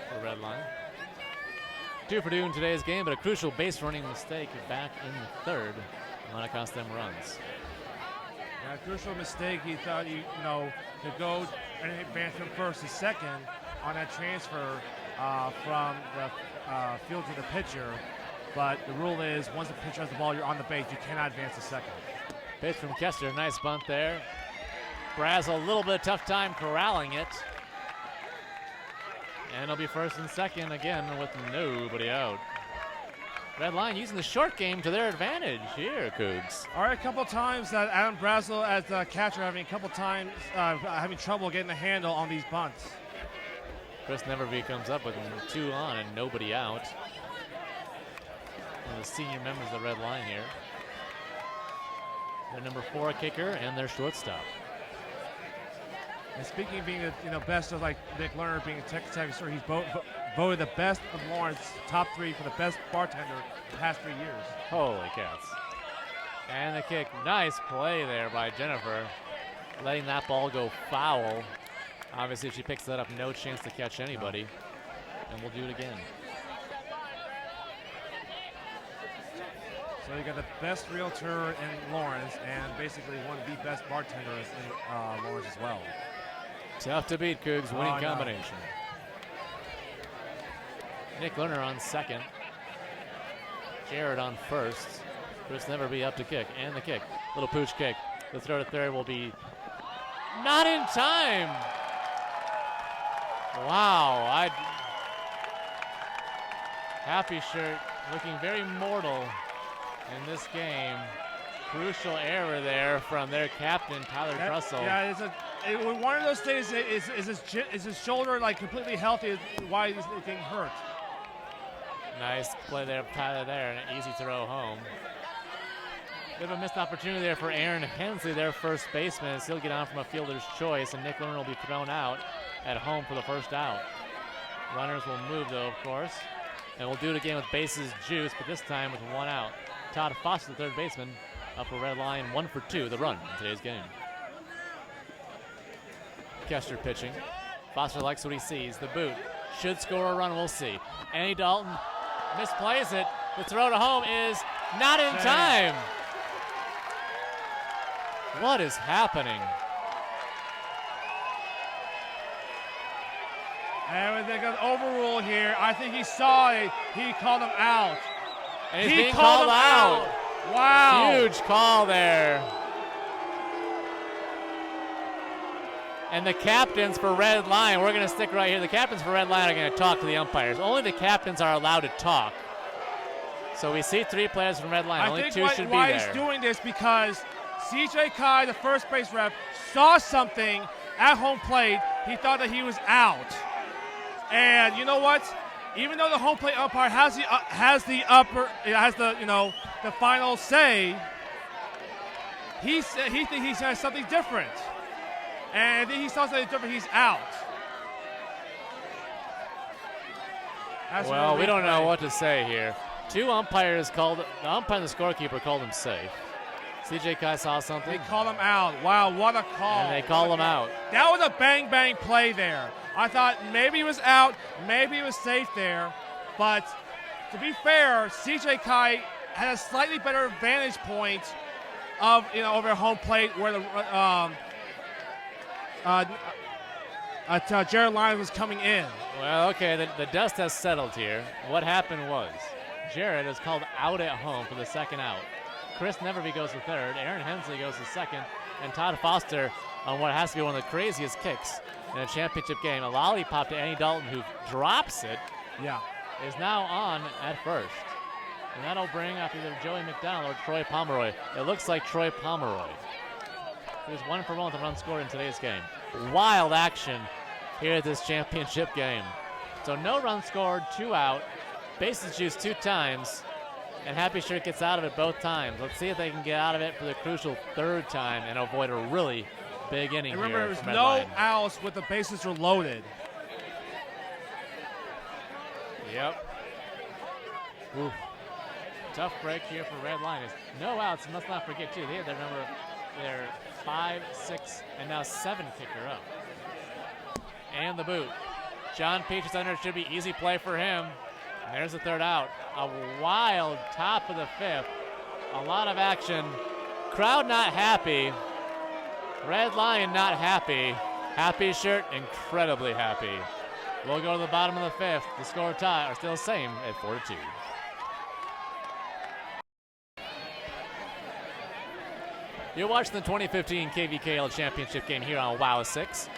for Red Lion. 2 for 2 in today's game, but a crucial base running mistake back in the 3rd. Might cost them runs. Yeah, crucial mistake. He thought to go and advance from first to second on that transfer from the field to the pitcher. But the rule is, once the pitcher has the ball, you're on the base. You cannot advance to second. Pitch from Kester, nice bunt there. Brazel a little bit of tough time corralling it. And it'll be first and second again with nobody out. Red Line using the short game to their advantage here, Cougs. All right, a couple times that Adam Brazel as the catcher having having trouble getting the handle on these bunts. Chris Neverby comes up with 2 on and nobody out. One of the senior members of the Red Line here. Their number 4 kicker and their shortstop. And speaking of being the best of like Nick Lerner being a Texas Tech, he's voted the best of Lawrence, top 3 for the best bartender the past 3 years. Holy cats. And the kick, nice play there by Jennifer, letting that ball go foul. Obviously, if she picks that up, no chance to catch anybody. And we'll do it again. So you got the best realtor in Lawrence and basically one of the best bartenders in Lawrence as well. Tough to beat, Cougs, winning combination. Nick Lerner on second. Jared on first. Chris Neverby up to kick, and the kick. Little pooch kick. The throw to third will be not in time. Wow, Happy Shirt looking very mortal in this game. Crucial error there from their captain, Tyler Trussell. Yeah, one of those things is his shoulder like completely healthy? Why is it getting hurt? Nice play there, Tyler there, and an easy throw home. Bit of a missed opportunity there for Aaron Hensley, their first baseman. He'll get on from a fielder's choice, and Nick Lerner will be thrown out at home for the first out. Runners will move, though, of course. And we'll do it again with bases juiced, but this time with 1 out. Todd Foster, the third baseman, up for Red Line, 1 for 2, the run in today's game. Kester pitching. Foster likes what he sees. The boot should score a run, we'll see. Annie Dalton misplays it. The throw to home is not in time. What is happening? And they got overrule here. I think he saw it. He called him out. And he's being called out. Wow. Huge call there. And the captains for Red Line, we're going to stick right here. The captains for Red Line are going to talk to the umpires. Only the captains are allowed to talk. So we see 3 players from Red Line. Only 2 should be there. Why he's doing this because CJ Kai, the first base ref, saw something at home plate. He thought that he was out. And you know what? Even though the home plate umpire has the final say, he thinks he has something different. And then he saw something different, he's out. Well, we don't know what to say here. 2 umpires called, the umpire and the scorekeeper called him safe. CJ Kai saw something. They called him out. Wow, what a call. And they called him out. That was a bang play there. I thought maybe he was out, maybe he was safe there. But to be fair, CJ Kai had a slightly better vantage point of over home plate where the Jared Lyons was coming in. Well, okay, the dust has settled here. What happened was Jared is called out at home for the second out. Chris Neverby goes to third, Aaron Hensley goes to second, and Todd Foster on what has to be one of the craziest kicks in a championship game. A lollipop to Annie Dalton, who drops it, is now on at first. And that'll bring up either Joey McDonald or Troy Pomeroy. It looks like Troy Pomeroy. Who's 1 for 1 with a run scored in today's game. Wild action here at this championship game. So no run scored, 2 out, bases juiced 2 times, and Happy Shirt gets out of it both times. Let's see if they can get out of it for the crucial 3rd time and avoid a really big inning here. Remember, there was no outs with the bases were loaded. Yep. Oof. Tough break here for Red Line. No outs, and let's not forget, too, they had their 5, 6, and now 7 kicker up. And the boot. John Peach is under. It should be easy play for him. And there's the 3rd out. A wild top of the 5th. A lot of action. Crowd not happy. Red Lion not happy. Happy Shirt incredibly happy. We'll go to the bottom of the 5th. The score tie are still the same at 4-2. You're watching the 2015 KVKL Championship game here on WOW 6.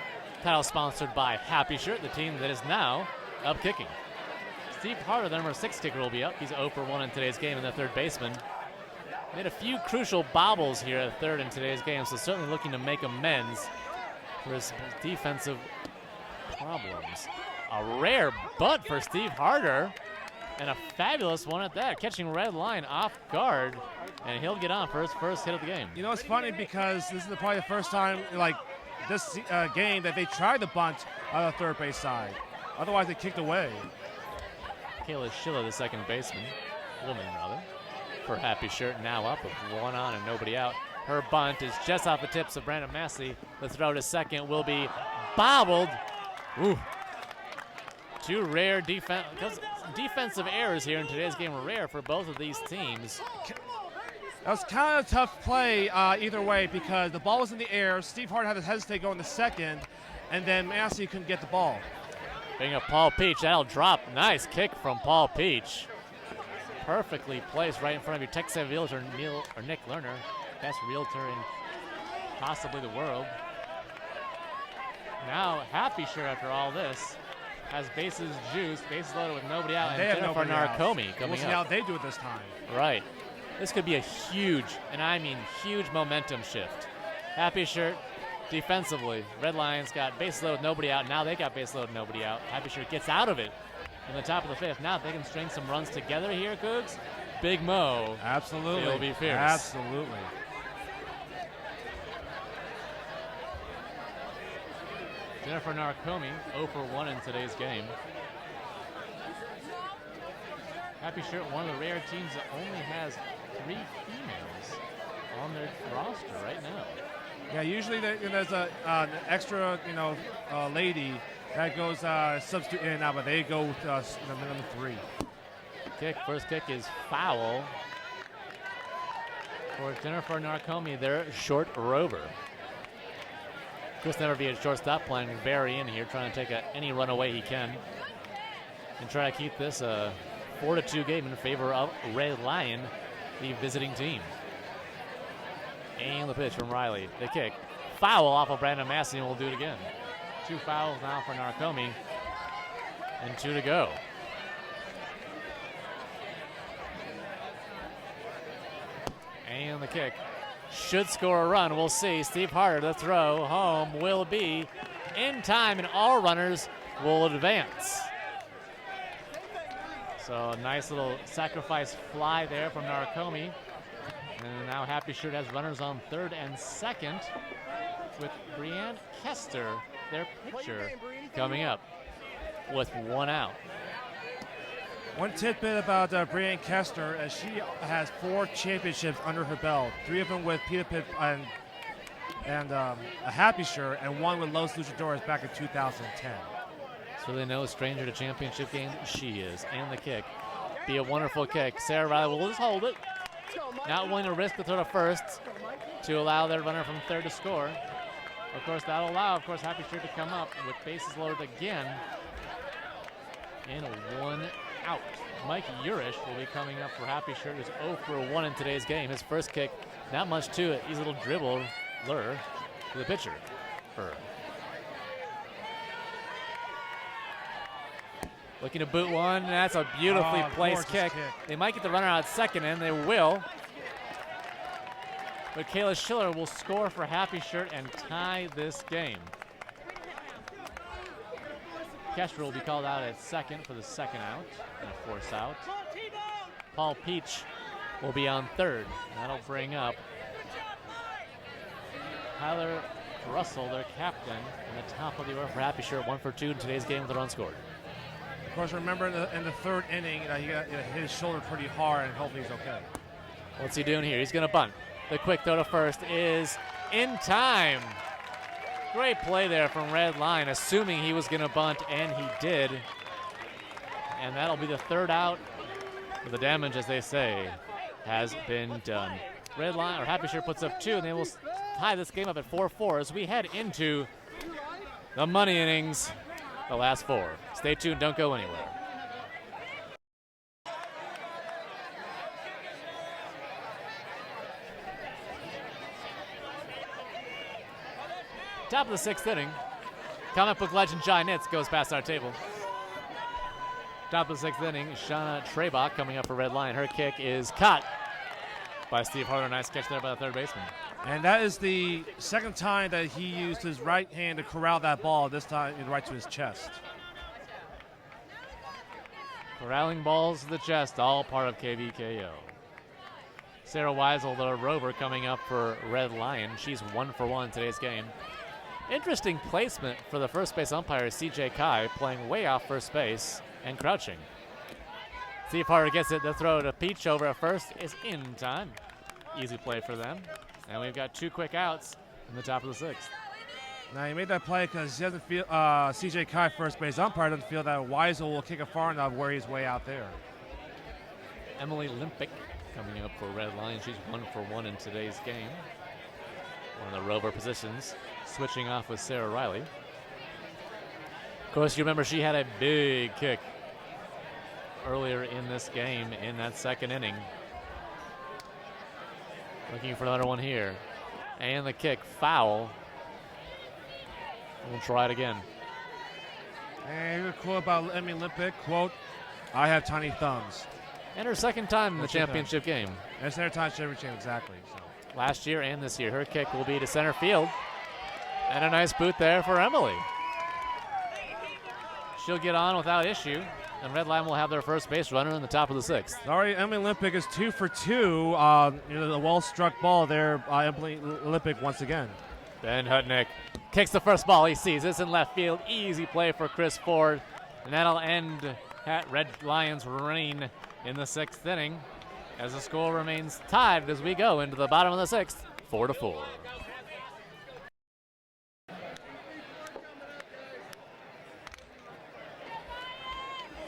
Title sponsored by Happy Shirt, the team that is now up kicking. Steve Harder, the number 6 kicker, will be up. He's 0 for 1 in today's game, and the third baseman made a few crucial bobbles here at third in today's game, so certainly looking to make amends for his defensive problems. A rare bunt for Steve Harder, and a fabulous one at that, catching Red Lion off guard, and he'll get on for his first hit of the game. You know, it's funny because this is probably the first time, like, this game that they tried to bunt on the third base side. Otherwise, they kicked away. Kayla Schiller, the second baseman, woman rather, for Happy Shirt, now up with 1 on and nobody out. Her bunt is just off the tips of Brandon Massey. The throw to second will be bobbled. Ooh. Two rare defensive errors here in today's game are rare for both of these teams. That was kind of a tough play either way because the ball was in the air. Steve Harder had to hesitate going to second, and then Massey couldn't get the ball. Bring up Paul Peach. That'll drop. Nice kick from Paul Peach. Perfectly placed right in front of your Texas realtor, Nick Lerner, best realtor in possibly the world. Now Happy Shirt, after all this, has bases juiced, bases loaded with nobody out, and Jennifer Narcomi coming up. We'll see how they do it this time. Right. This could be a huge, and I mean huge, momentum shift. Happy Shirt defensively. Red Lions got base load, nobody out. Now they got base load, nobody out. Happy Shirt gets out of it in the top of the fifth. Now if they can string some runs together here, Cougs, Big Mo. Absolutely. It'll be fierce. Absolutely. Jennifer Narcomi 0 for 1 in today's game. Happy Shirt, one of the rare teams that only has 3 females on their roster right now. Yeah, usually there's an extra, lady that goes substitute in and out, but they go with the minimum 3. First kick is foul for Jennifer Narcomi, their short rover. Chris Neverby at shortstop, playing very in here, trying to take any run away he can and try to keep this a 4-2 game in favor of Red Lion, the visiting team. And the pitch from Riley. The kick. Foul off of Brandon Massey, and we'll do it again. 2 fouls now for Narcomi, and 2 to go. And the kick. Should score a run. We'll see. Steve Harder, the throw home will be in time, and all runners will advance. So a nice little sacrifice fly there from Narcomi. And now Happy Shirt has runners on third and second with Brianne Kester, their pitcher, coming up with 1 out. One tidbit about Brianne Kester, as she has 4 championships under her belt, 3 of them with Peter Pitt and a Happy Shirt, and 1 with Los Luchadores back in 2010. So they know a stranger to championship games. She is. And the kick. Be a wonderful kick. Sarah Riley will just hold it. Not willing to risk the throw to first to allow their runner from third to score. Of course, that'll allow, Happy Shirt to come up with bases loaded again. And a 1 out. Mike Urish will be coming up for Happy Shirt, who's 0 for 1 in today's game. His first kick, not much to it. He's a little dribble lure to the pitcher. Looking to boot one. That's a beautifully placed kick. They might get the runner out at second, and they will. But Kayla Schiller will score for Happy Shirt and tie this game. Kester will be called out at second for the second out and a force out. Paul Peach will be on third. That'll bring up Tyler Russell, their captain, in the top of the order for Happy Shirt. 1 for 2 in today's game with a run scored. Of course, remember in the third inning, he got hit his shoulder pretty hard, and hopefully he's okay. What's he doing here? He's going to bunt. The quick throw to first is in time. Great play there from Red Lion, assuming he was going to bunt, and he did. And that'll be the third out. The damage, as they say, has been done. Red Lion, or Happy Shirt, puts up 2, and they will tie this game up at 4-4 as we head into the money innings, the last 4. Stay tuned, don't go anywhere. Top of the 6th inning. Comic book legend Jai Nitz goes past our table. Top of the 6th inning, Shauna Trebach coming up for Red Lion. Her kick is caught by Steve Harder. Nice catch there by the third baseman. And that is the second time that he used his right hand to corral that ball, this time right to his chest. Corralling balls to the chest, all part of KVKO. Sarah Weisel, the rover, coming up for Red Lion. She's 1 for 1 in today's game. Interesting placement for the first base umpire, CJ Kai, playing way off first base and crouching. Steve Harder gets it. The throw to Peach over at first is in time. Easy play for them. And we've got 2 quick outs in the top of the 6th. Now, he made that play because he doesn't feel, CJ Kai, first base umpire, doesn't feel that Weisel will kick it far enough where he's way out there. Emily Limpick coming up for Red Lion. She's 1 for 1 in today's game. One of the rover positions, switching off with Sarah Riley. Of course, you remember she had a big kick earlier in this game in that 2nd inning. Looking for another one here. And the kick foul. We'll try it again. And here's a quote about Emily Limpick, quote, "I have tiny thumbs." And her 2nd time in the championship game. That's their time championship, exactly. So. Last year and this year. Her kick will be to center field. And a nice boot there for Emily. She'll get on without issue. And Red Lion will have their first base runner in the top of the 6th. Sorry, Emily Limpick is 2 for 2. The well-struck ball there by Emily Limpick once again. Ben Hutnick kicks the first ball he sees. It's in left field. Easy play for Chris Ford. And that'll end Red Lions' reign in the 6th inning as the score remains tied as we go into the bottom of the 6th, 4-4.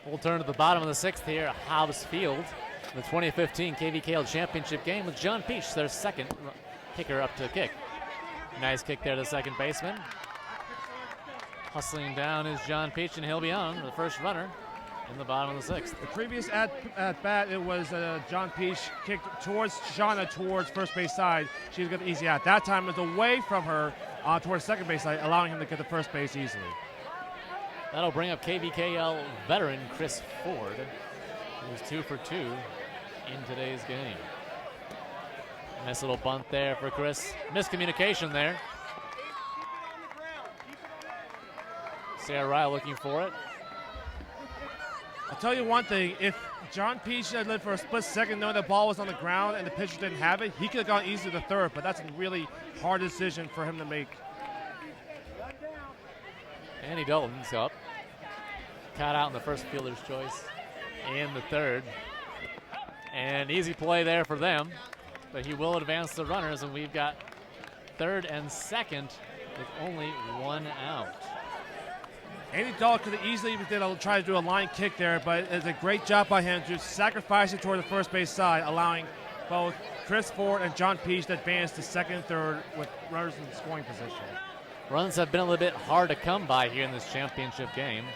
We'll turn to the bottom of the 6th here at Hobbs Field. The 2015 KVKL Championship game with John Peach, their 2nd kicker up to kick. Nice kick there to the 2nd baseman. Hustling down is John Peach, and he'll be on the first runner in the bottom of the 6th. The previous at bat, it was John Peach kicked towards Shauna towards first base side. She was getting easy out. That time it was away from her towards second base side, allowing him to get the first base easily. That'll bring up KVKL veteran Chris Ford, who's 2 for 2 in today's game. Nice little bunt there for Chris. Miscommunication there. Sarah Ryle looking for it. I'll tell you one thing, if John Peach had lived for a split second knowing the ball was on the ground and the pitcher didn't have it, he could have gone easy to third, but that's a really hard decision for him to make. Andy Dalton's up. Caught out in the first fielder's choice and the 3rd. And easy play there for them, but he will advance the runners, and we've got 3rd and 2nd with only 1 out. Andy Dalton could have easily try to do a line kick there, but it's a great job by him to sacrifice it toward the first base side, allowing both Chris Ford and John Peach to advance to 2nd and 3rd with runners in scoring position. Runs have been a little bit hard to come by here in this championship game.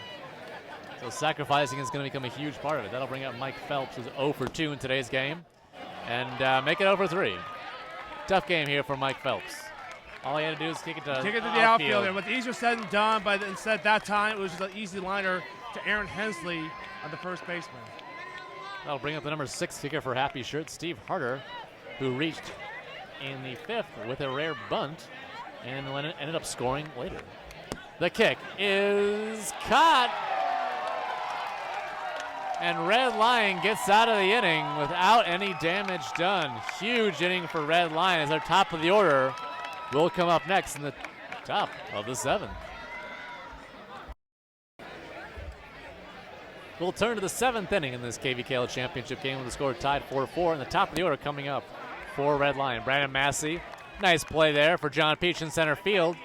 So sacrificing is going to become a huge part of it. That'll bring up Mike Phelps, who's 0 for 2 in today's game, and make it 0 for 3. Tough game here for Mike Phelps. All he had to do is kick it to the outfield. It was easier said than done, but instead that time it was just an easy liner to Aaron Hensley on the first baseman. That'll bring up the number 6 kicker for Happy Shirt, Steve Harder, who reached in the 5th with a rare bunt and ended up scoring later. The kick is caught. And Red Lion gets out of the inning without any damage done. Huge inning for Red Lion as their top of the order will come up next in the top of the 7th. We'll turn to the 7th inning in this KVKL Championship game with the score tied 4-4. And the top of the order coming up for Red Lion. Brandon Massey, nice play there for John Peach in center field.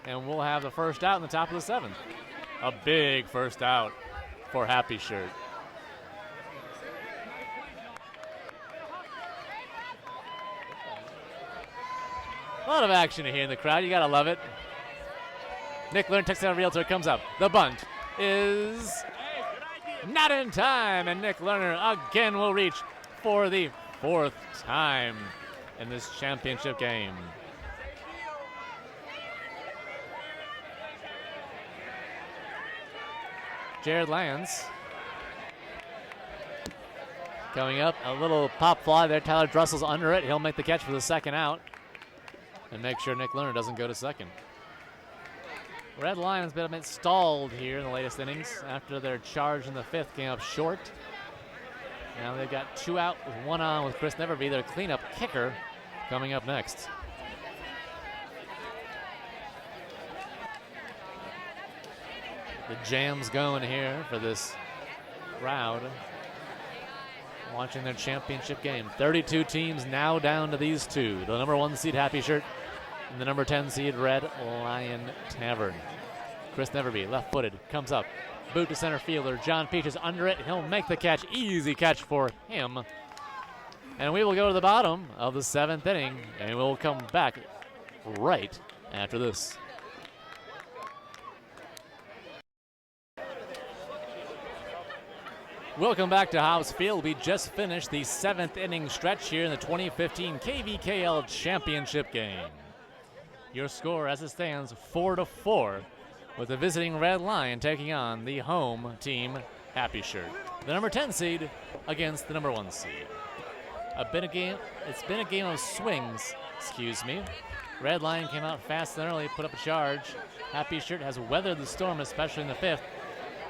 And we'll have the first out in the top of the 7th. A big first out for Happy Shirt. A lot of action here in the crowd. You gotta love it. Nick Lerner takes out a realtor, comes up. The bunt is not in time, and Nick Lerner again will reach for the 4th time in this championship game. Jared Lyons. Coming up, a little pop fly there. Tyler Dressel's under it. He'll make the catch for the second out and make sure Nick Lerner doesn't go to second. Red Lions been a bit stalled here in the latest innings after their charge in the fifth came up short. Now they've got 2 out with 1 on with Chris Neverby, their cleanup kicker, coming up next. The jam's going here for this crowd watching their championship game. 32 teams now down to these two. The number 1 seed Happy Shirt and the number 10 seed Red Lion Tavern. Chris Neverby, left-footed, comes up. Boot to center fielder. John Peach is under it. He'll make the catch. Easy catch for him. And we will go to the bottom of the 7th inning, and we'll come back right after this. Welcome back to Hobbs Field. We just finished the 7th inning stretch here in the 2015 KVKL Championship game. Your score as it stands 4-4 with the visiting Red Lion taking on the home team Happy Shirt. The number 10 seed against the number 1 seed. It's been a game of swings, Red Lion came out fast and early, put up a charge. Happy Shirt has weathered the storm, especially in the 5th,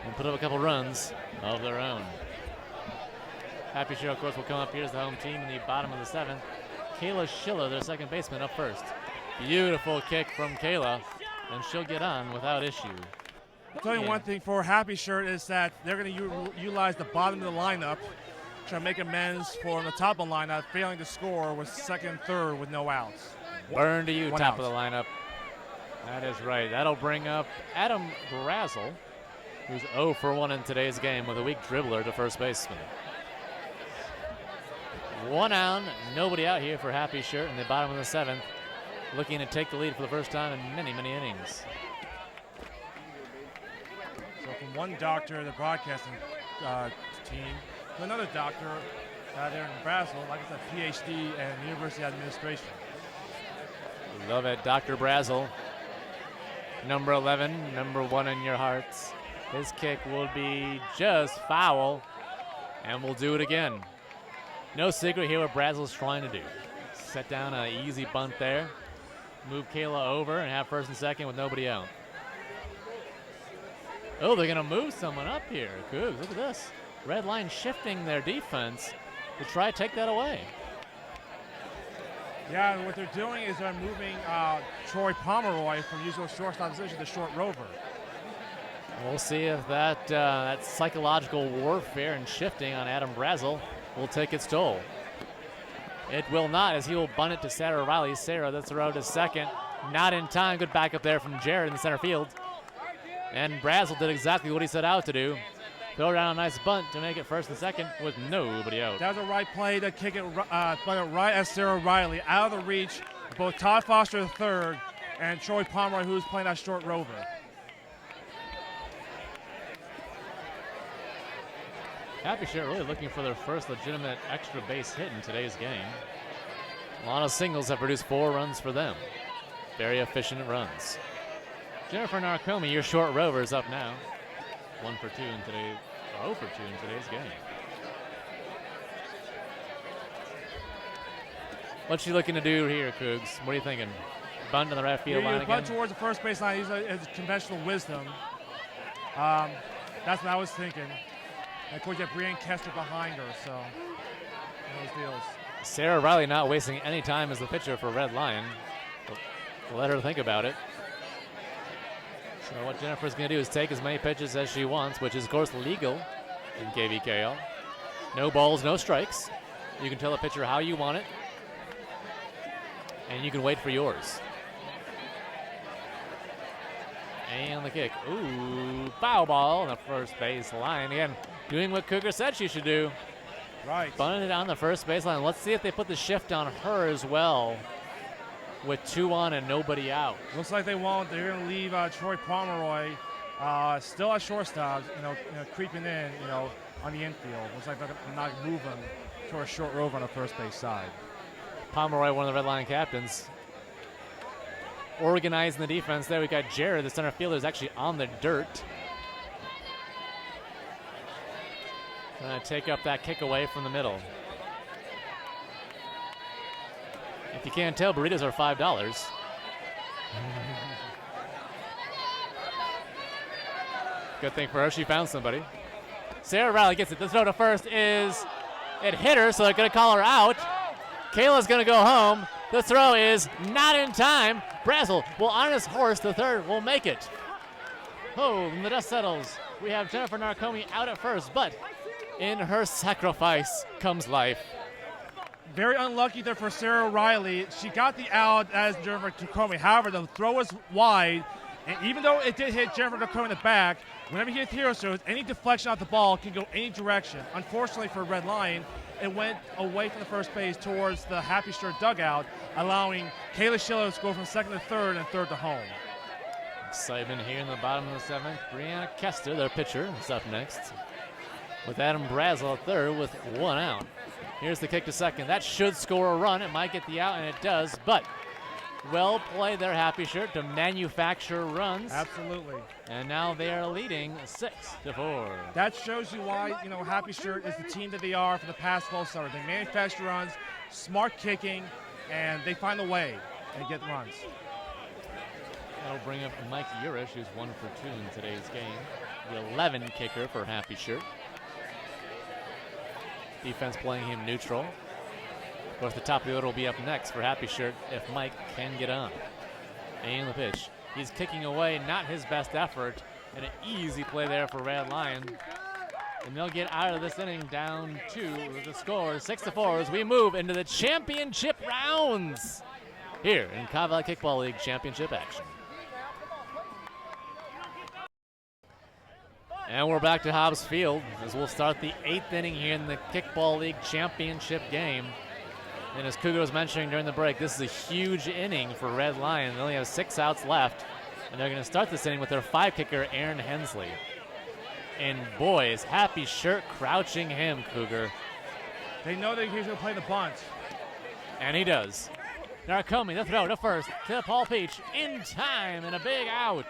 and put up a couple runs of their own. Happy Shirt, of course, will come up here as the home team in the bottom of the 7th. Kayla Schiller, their second baseman, up first. Beautiful kick from Kayla, and she'll get on without issue. I'll tell you one thing for Happy Shirt is that they're going to utilize the bottom of the lineup, try to make amends for the top of the lineup, failing to score with second, third with no outs. Burn to you, One top out. of the lineup. That is right. That'll bring up Adam Brazel, who's 0 for 1 in today's game with a weak dribbler to first baseman. 1 out, nobody out here for Happy Shirt in the bottom of the 7th, looking to take the lead for the first time in many, many innings. So from one doctor, the broadcasting team, to another doctor there in Brazil, like I said, PhD in University Administration. Love it, Dr. Brazel. Number 11, number 1 in your hearts. His kick will be just foul, and we'll do it again. No secret here what Brazel's trying to do. Set down an easy bunt there. Move Kayla over and have first and second with nobody out. Oh, they're going to move someone up here. Cougs, look at this. Red Line shifting their defense to try to take that away. Yeah, and what they're doing is they're moving Troy Pomeroy from usual shortstop position to short rover. We'll see if that psychological warfare and shifting on Adam Brazel will take its toll. It will not, as he will bunt it to Sarah Riley. Sarah, that's the road to second. Not in time. Good backup there from Jared in the center field. And Brazel did exactly what he set out to do. Throw down a nice bunt to make it first and second with nobody out. That was a right play to kick it right at Sarah Riley, out of the reach of both Todd Foster the third and Troy Pomeroy, who's playing that short rover. Happy Shirt really looking for their first legitimate extra base hit in today's game. A lot of singles have produced 4 runs for them. Very efficient runs. Jennifer Narcomi, your short rover, is up now. 1 for 2 in today, 0 for 2 in today's game. What's she looking to do here, Cougs? What are you thinking? Bunt on the right field line again? Bunt towards the first base line. He's conventional wisdom. That's what I was thinking. And of course, you have Brienne Kester behind her, so those deals. Sarah Riley not wasting any time as the pitcher for Red Lion. Let her think about it. So what Jennifer's going to do is take as many pitches as she wants, which is, of course, legal in KVKL. No balls, no strikes. You can tell a pitcher how you want it, and you can wait for yours. And the kick. Ooh, foul ball on the first base line. Again, doing what Cougar said she should do. Right. Bunted it on the first baseline. Let's see if they put the shift on her as well with 2 on and nobody out. Looks like they won't. They're going to leave Troy Pomeroy still at shortstop, creeping in, on the infield. Looks like they're not moving to a short rover on the first base side. Pomeroy, one of the Red Lion captains, organizing the defense there. We got Jared, the center fielder, is actually on the dirt. Trying to take up that kick away from the middle. If you can't tell, burritos are $5. Good thing for her, she found somebody. Sarah Riley gets it. The throw to first is, it hit her, so they're going to call her out. Kayla's going to go home. The throw is not in time. Brazel will on his horse. The third will make it. Oh, and the dust settles. We have Jennifer Narcomi out at first, but in her sacrifice comes life. Very unlucky there for Sarah Riley. She got the out as Jennifer Narcomi. However, the throw was wide, and even though it did hit Jennifer Narcomi in the back, whenever you hit hero shows, any deflection off the ball can go any direction. Unfortunately for Red Lion, it went away from the first base towards the Happy Shirt dugout, allowing Kayla Schiller to go from second to third and third to home. Excitement here in the bottom of the seventh. Brianna Kester, their pitcher, is up next, with Adam Brazel at third with one out. Here's the kick to second. That should score a run. It might get the out, and it does, but well played there, Happy Shirt, to manufacture runs. Absolutely. And now they are leading 6-4. That shows you why, Happy Shirt is the team that they are for the past 12 summers. They manufacture runs, smart kicking, and they find a way and get runs. That'll bring up Mike Urish, who's 1 for 2 in today's game. The 11 kicker for Happy Shirt. Defense playing him neutral. Of course, the top of the order will be up next for Happy Shirt if Mike can get on. And the pitch. He's kicking away, not his best effort. And an easy play there for Red Lion. And they'll get out of this inning down to the score 6-4 as we move into the championship rounds here in Kaw Valley Kickball League championship action. And we're back to Hobbs Field as we'll start the 8th inning here in the Kickball League championship game. And as Cougar was mentioning during the break, this is a huge inning for Red Lion. They only have 6 outs left, and they're going to start this inning with their 5 kicker, Aaron Hensley. And boy, is Happy Shirt crouching him, Cougar. They know that he's going to play the bunt. And he does. Narcomi, the throw to first, to Paul Peach, in time, and a big out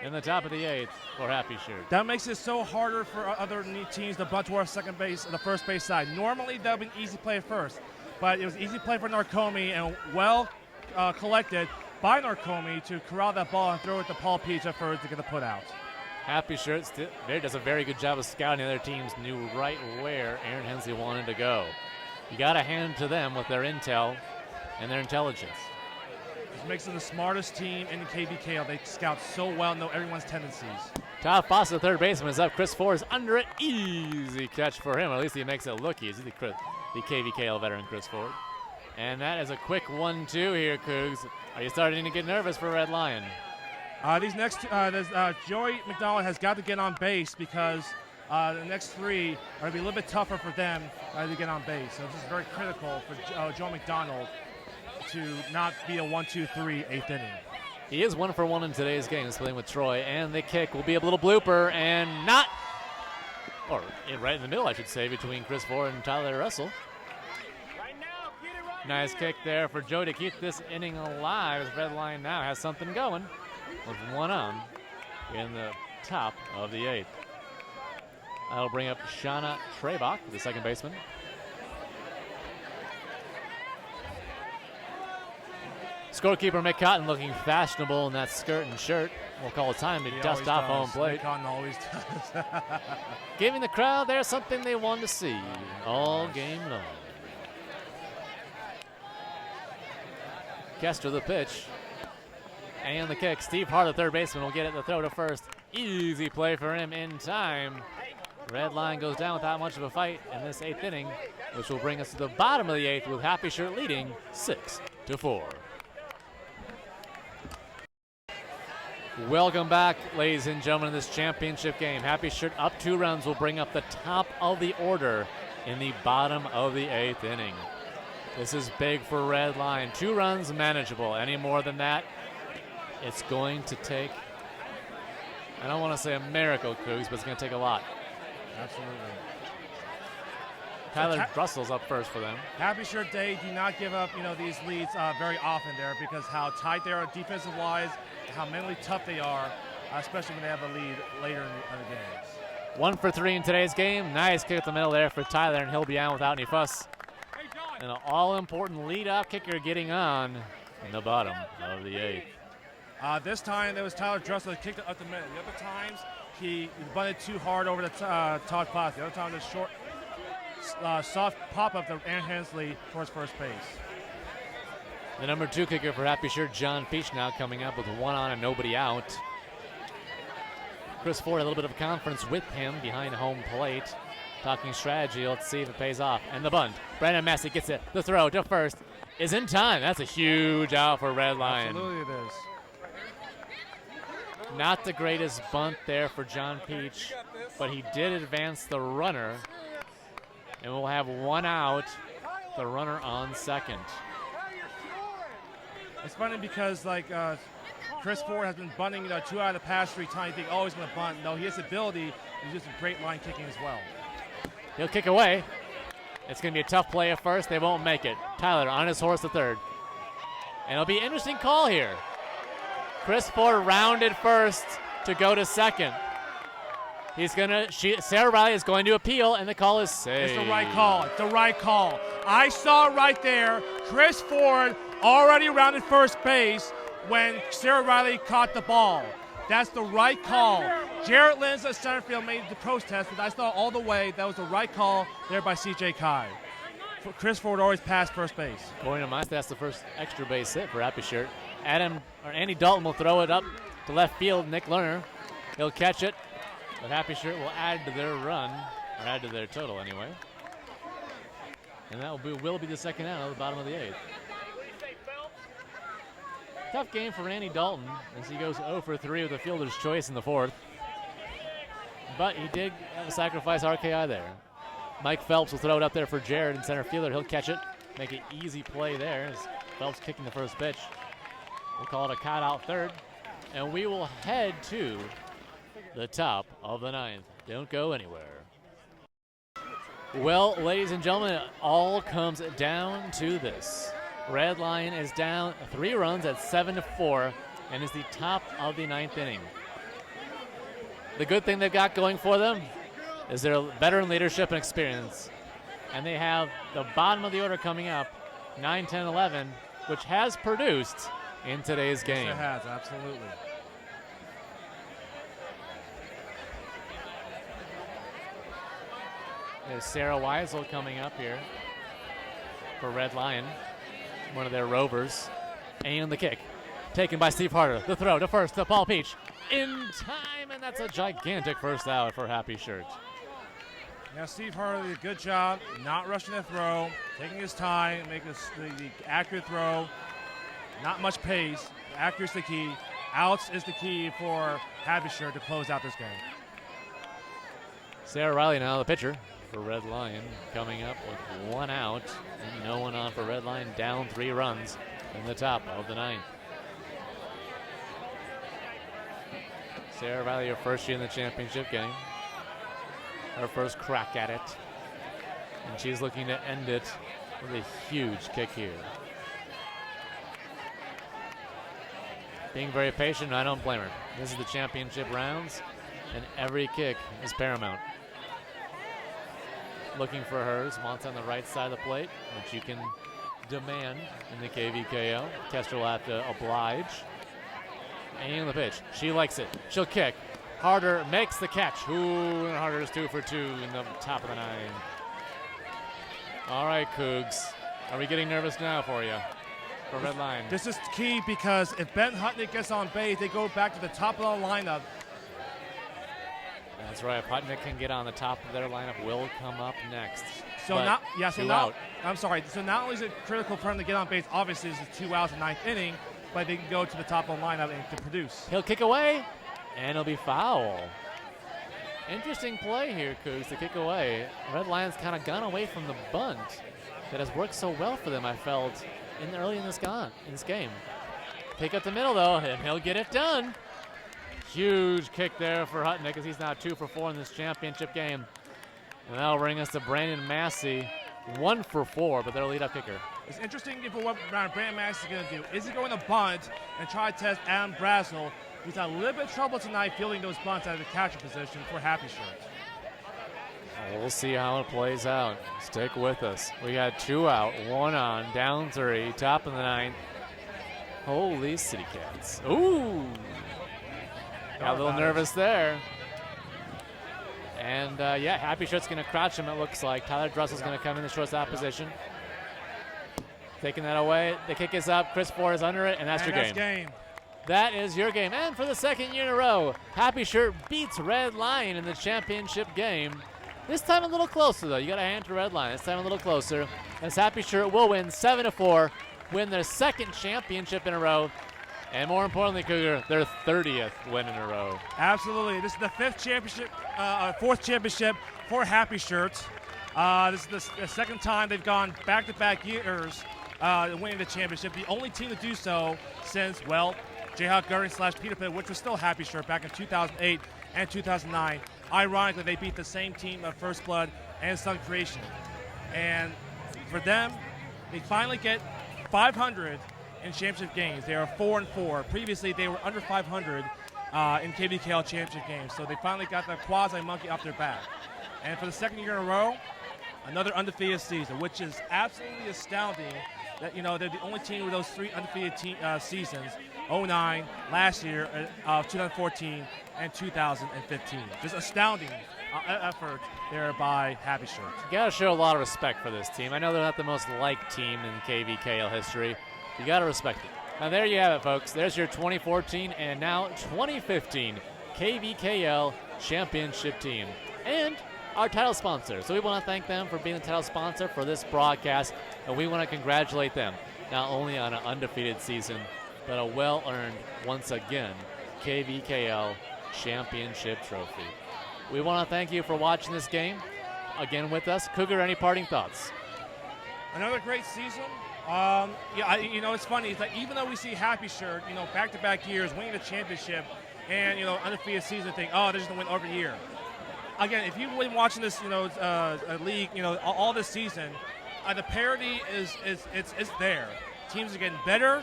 in the top of the 8th for Happy Shirt. That makes it so harder for other teams to bunt towards second base and the first base side. Normally, that would be an easy play at first, but it was easy play for Narcomi and well collected by Narcomi to corral that ball and throw it to Paul Peach at first to get the put out. Happy Shirt does a very good job of scouting. The other teams knew right where Aaron Hensley wanted to go. You got to hand it to them with their intel and their intelligence. This makes them the smartest team in the KVKL. They scout so well, know everyone's tendencies. Todd Foster, the third baseman, is up. Chris Ford is under it. Easy catch for him. At least he makes it look easy, the KVKL veteran, Chris Ford. And that is a quick 1-2 here, Cougs. Are you starting to get nervous for Red Lion? These next, Joey McDonald has got to get on base because the next 3 are going to be a little bit tougher for them to get on base. So this is very critical for Joe McDonald to not be a 1-2-3 8th inning. He is 1 for 1 in today's game. He's playing with Troy, and the kick will be a little blooper and right in the middle, I should say, between Chris Ford and Tyler Russell. Nice kick there for Joe to keep this inning alive as Red Lion now has something going with 1 on in the top of the 8th. That'll bring up Shauna Trebach, the second baseman. Scorekeeper Mick Cotton looking fashionable in that skirt and shirt. We'll call it time to dust off home plate. Mick Cotton always does. Giving the crowd there something they wanted to see all game long. Kester the pitch. And the kick. Steve Hart, the third baseman, will get it. The throw to first. Easy play for him in time. Red Lion goes down without much of a fight in this 8th inning, which will bring us to the bottom of the 8th with Happy Shirt leading 6-4. Welcome back, ladies and gentlemen, to this championship game. Happy Shirt up 2 runs will bring up the top of the order in the bottom of the 8th inning. This is big for Red Lion. 2 runs, manageable. Any more than that, it's going to take, I don't want to say a miracle, Cougs, but it's going to take a lot. Absolutely. Tyler Russell's up first for them. Happy Shirt Day do not give up, these leads very often there because how tight they are defensive-wise, how mentally tough they are, especially when they have a lead later in the games. 1 for 3 in today's game. Nice kick at the middle there for Tyler, and he'll be on without any fuss. And an all-important lead-off kicker getting on in the bottom of the 8th. This time, there was Tyler Dressel that kicked it up the middle. The other times, he bunted too hard over the Todd Potts. The other time, the short, soft pop-up to Aaron Hensley towards first base. The number 2 kicker for Happy Shirt, John Peach, now coming up with 1 on and nobody out. Chris Ford, a little bit of conference with him behind home plate. Talking strategy, let's see if it pays off. And the bunt. Brandon Massey gets it. The throw to first is in time. That's a huge out for Red Lion. Absolutely it is. Not the greatest bunt there for John Peach, but he did advance the runner. And we'll have 1 out, the runner on second. It's funny because, like, Chris Ford has been bunting 2 out of the past 3 times. You think, oh, he's going to bunt. No, he has the ability. He's just a great line kicking as well. He'll kick away. It's going to be a tough play at first. They won't make it. Tyler on his horse to third. And it'll be an interesting call here. Chris Ford rounded first to go to second. Sarah Riley is going to appeal, and the call is saved. It's the right call. It's the right call. I saw it right there. Chris Ford already rounded first base when Sarah Riley caught the ball. That's the right call. Jarrett Lins at center field made the protest, but I saw all the way that was the right call there by C.J. Kai. Chris Ford always passed first base. According to my stats, the first extra base hit for Happy Shirt. Andy Dalton will throw it up to left field. Nick Lerner, he'll catch it, but Happy Shirt will add to their run, or add to their total anyway. And that will be the second out of the bottom of the 8th. Tough game for Randy Dalton as he goes 0 for 3 with a fielder's choice in the 4th. But he did have a sacrifice RKI there. Mike Phelps will throw it up there for Jared in center fielder. He'll catch it, make an easy play there as Phelps kicking the first pitch. We'll call it a cut out third, and we will head to the top of the 9th. Don't go anywhere. Well, ladies and gentlemen, it all comes down to this. Red Lion is down 3 runs at 7-4 and is the top of the 9th inning. The good thing they've got going for them is their veteran leadership and experience. And they have the bottom of the order coming up, 9, 10, 11, which has produced in today's game. Yes, it has, absolutely. There's Sarah Weisel coming up here for Red Lion, one of their rovers. And the kick, taken by Steve Harder. The throw to first to Paul Peach. In time, and that's a gigantic first out for Happy Shirt. Yeah, Steve Harder did a good job not rushing the throw, taking his time, making the accurate throw. Not much pace. Accuracy is the key. Outs is the key for Happy Shirt to close out this game. Sarah Riley now the pitcher for Red Lion, coming up with 1 out and no one on for Red Lion, down 3 runs in the top of the 9th. Sarah Riley, her first year in the championship game. Her first crack at it. And she's looking to end it with a huge kick here. Being very patient, I don't blame her. This is the championship rounds, and every kick is paramount. Looking for hers, wants on the right side of the plate, which you can demand in the KVKL. Kester will have to oblige. And the pitch, she likes it. She'll kick. Harder makes the catch. Ooh, and Harder is 2 for 2 in the top of the 9. All right, Cougs. Are we getting nervous now for you? For Red Lion. This is key because if Ben Hutnick gets on base, they go back to the top of the lineup. That's right. If Hutnick can get on the top of their lineup, will come up next. So but not, yeah, so now, out. I'm sorry. So not only is it critical for him to get on base, obviously this is 2 outs in the 9th inning, but they can go to the top of the lineup and to produce. He'll kick away, and it'll be foul. Interesting play here, Cougs, to kick away. Red Lions kind of gone away from the bunt that has worked so well for them, I felt, early in this game. Pick up the middle, though, and he'll get it done. Huge kick there for Hutnick as he's now 2 for 4 in this championship game. And that'll bring us to Brandon Massey, 1 for 4, but their leadoff kicker. It's interesting for what Brandon Massey is going to do. Is he going to bunt and try to test Adam Brazel, who's had a little bit of trouble tonight fielding those bunts out of the catcher position for Happy Shirt? We'll see how it plays out. Stick with us. We got 2 out, 1 on, down 3, top of the 9th. Holy City Cats. Ooh. Got a little nervous there. And yeah, Happy Shirt's going to crouch him, it looks like. Tyler Dressel's going to come in the shortstop position. Taking that away. The kick is up. Chris Ford is under it, and that's your game. That is your game. And for the second year in a row, Happy Shirt beats Red Lion in the championship game. This time a little closer, though. You got to hand to Red Lion. This time a little closer. As Happy Shirt will win 7-4, win their second championship in a row. And more importantly, Cougar, their 30th win in a row. Absolutely. This is the fourth championship for Happy Shirts. This is the second time they've gone back-to-back years winning the championship. The only team to do so since, well, Jayhawk Gurney / Peter Pitt, which was still Happy Shirt back in 2008 and 2009. Ironically, they beat the same team of First Blood and Sun Creation. And for them, they finally get 500 in championship games. They are 4-4. Previously, they were under 500 in KVKL championship games. So they finally got the quasi-monkey off their back. And for the second year in a row, another undefeated season, which is absolutely astounding that, you know, they're the only team with those 3 undefeated seasons, 09, last year, 2014, and 2015. Just astounding effort there by Happy Shirt. You got to show a lot of respect for this team. I know they're not the most liked team in KVKL history. You got to respect it. Now there you have it, folks. There's your 2014 and now 2015 KVKL championship team and our title sponsor. So we want to thank them for being the title sponsor for this broadcast, and we want to congratulate them not only on an undefeated season, but a well-earned, once again, KVKL championship trophy. We want to thank you for watching this game again with us. Cougar, any parting thoughts? Another great season. You know, it's funny. It's like even though we see Happy Shirt, you know, back-to-back years winning the championship, and you know, undefeated season, think, oh, they're just gonna win every year. Again, if you've been watching this, you know, league, you know, all this season, the parity is there. Teams are getting better,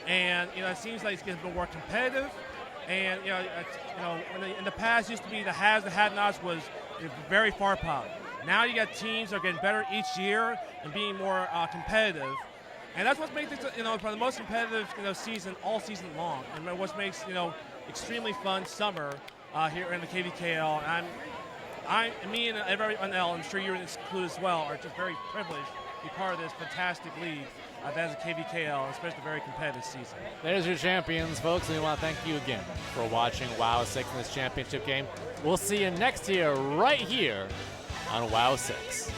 and you know, it seems like it's getting more competitive. And you know, in the past, used to be the haves, the have-nots was very far apart. Now you got teams that are getting better each year and being more competitive. And that's what makes it, you know, for the most competitive, you know, season all season long, and what makes, you know, extremely fun summer here in the KVKL. And me and everyone else, I'm sure you're included as well, are just very privileged to be part of this fantastic league that is a KVKL, especially a very competitive season. There's your champions, folks, and we want to thank you again for watching WOW 6 in this championship game. We'll see you next year right here on WOW 6.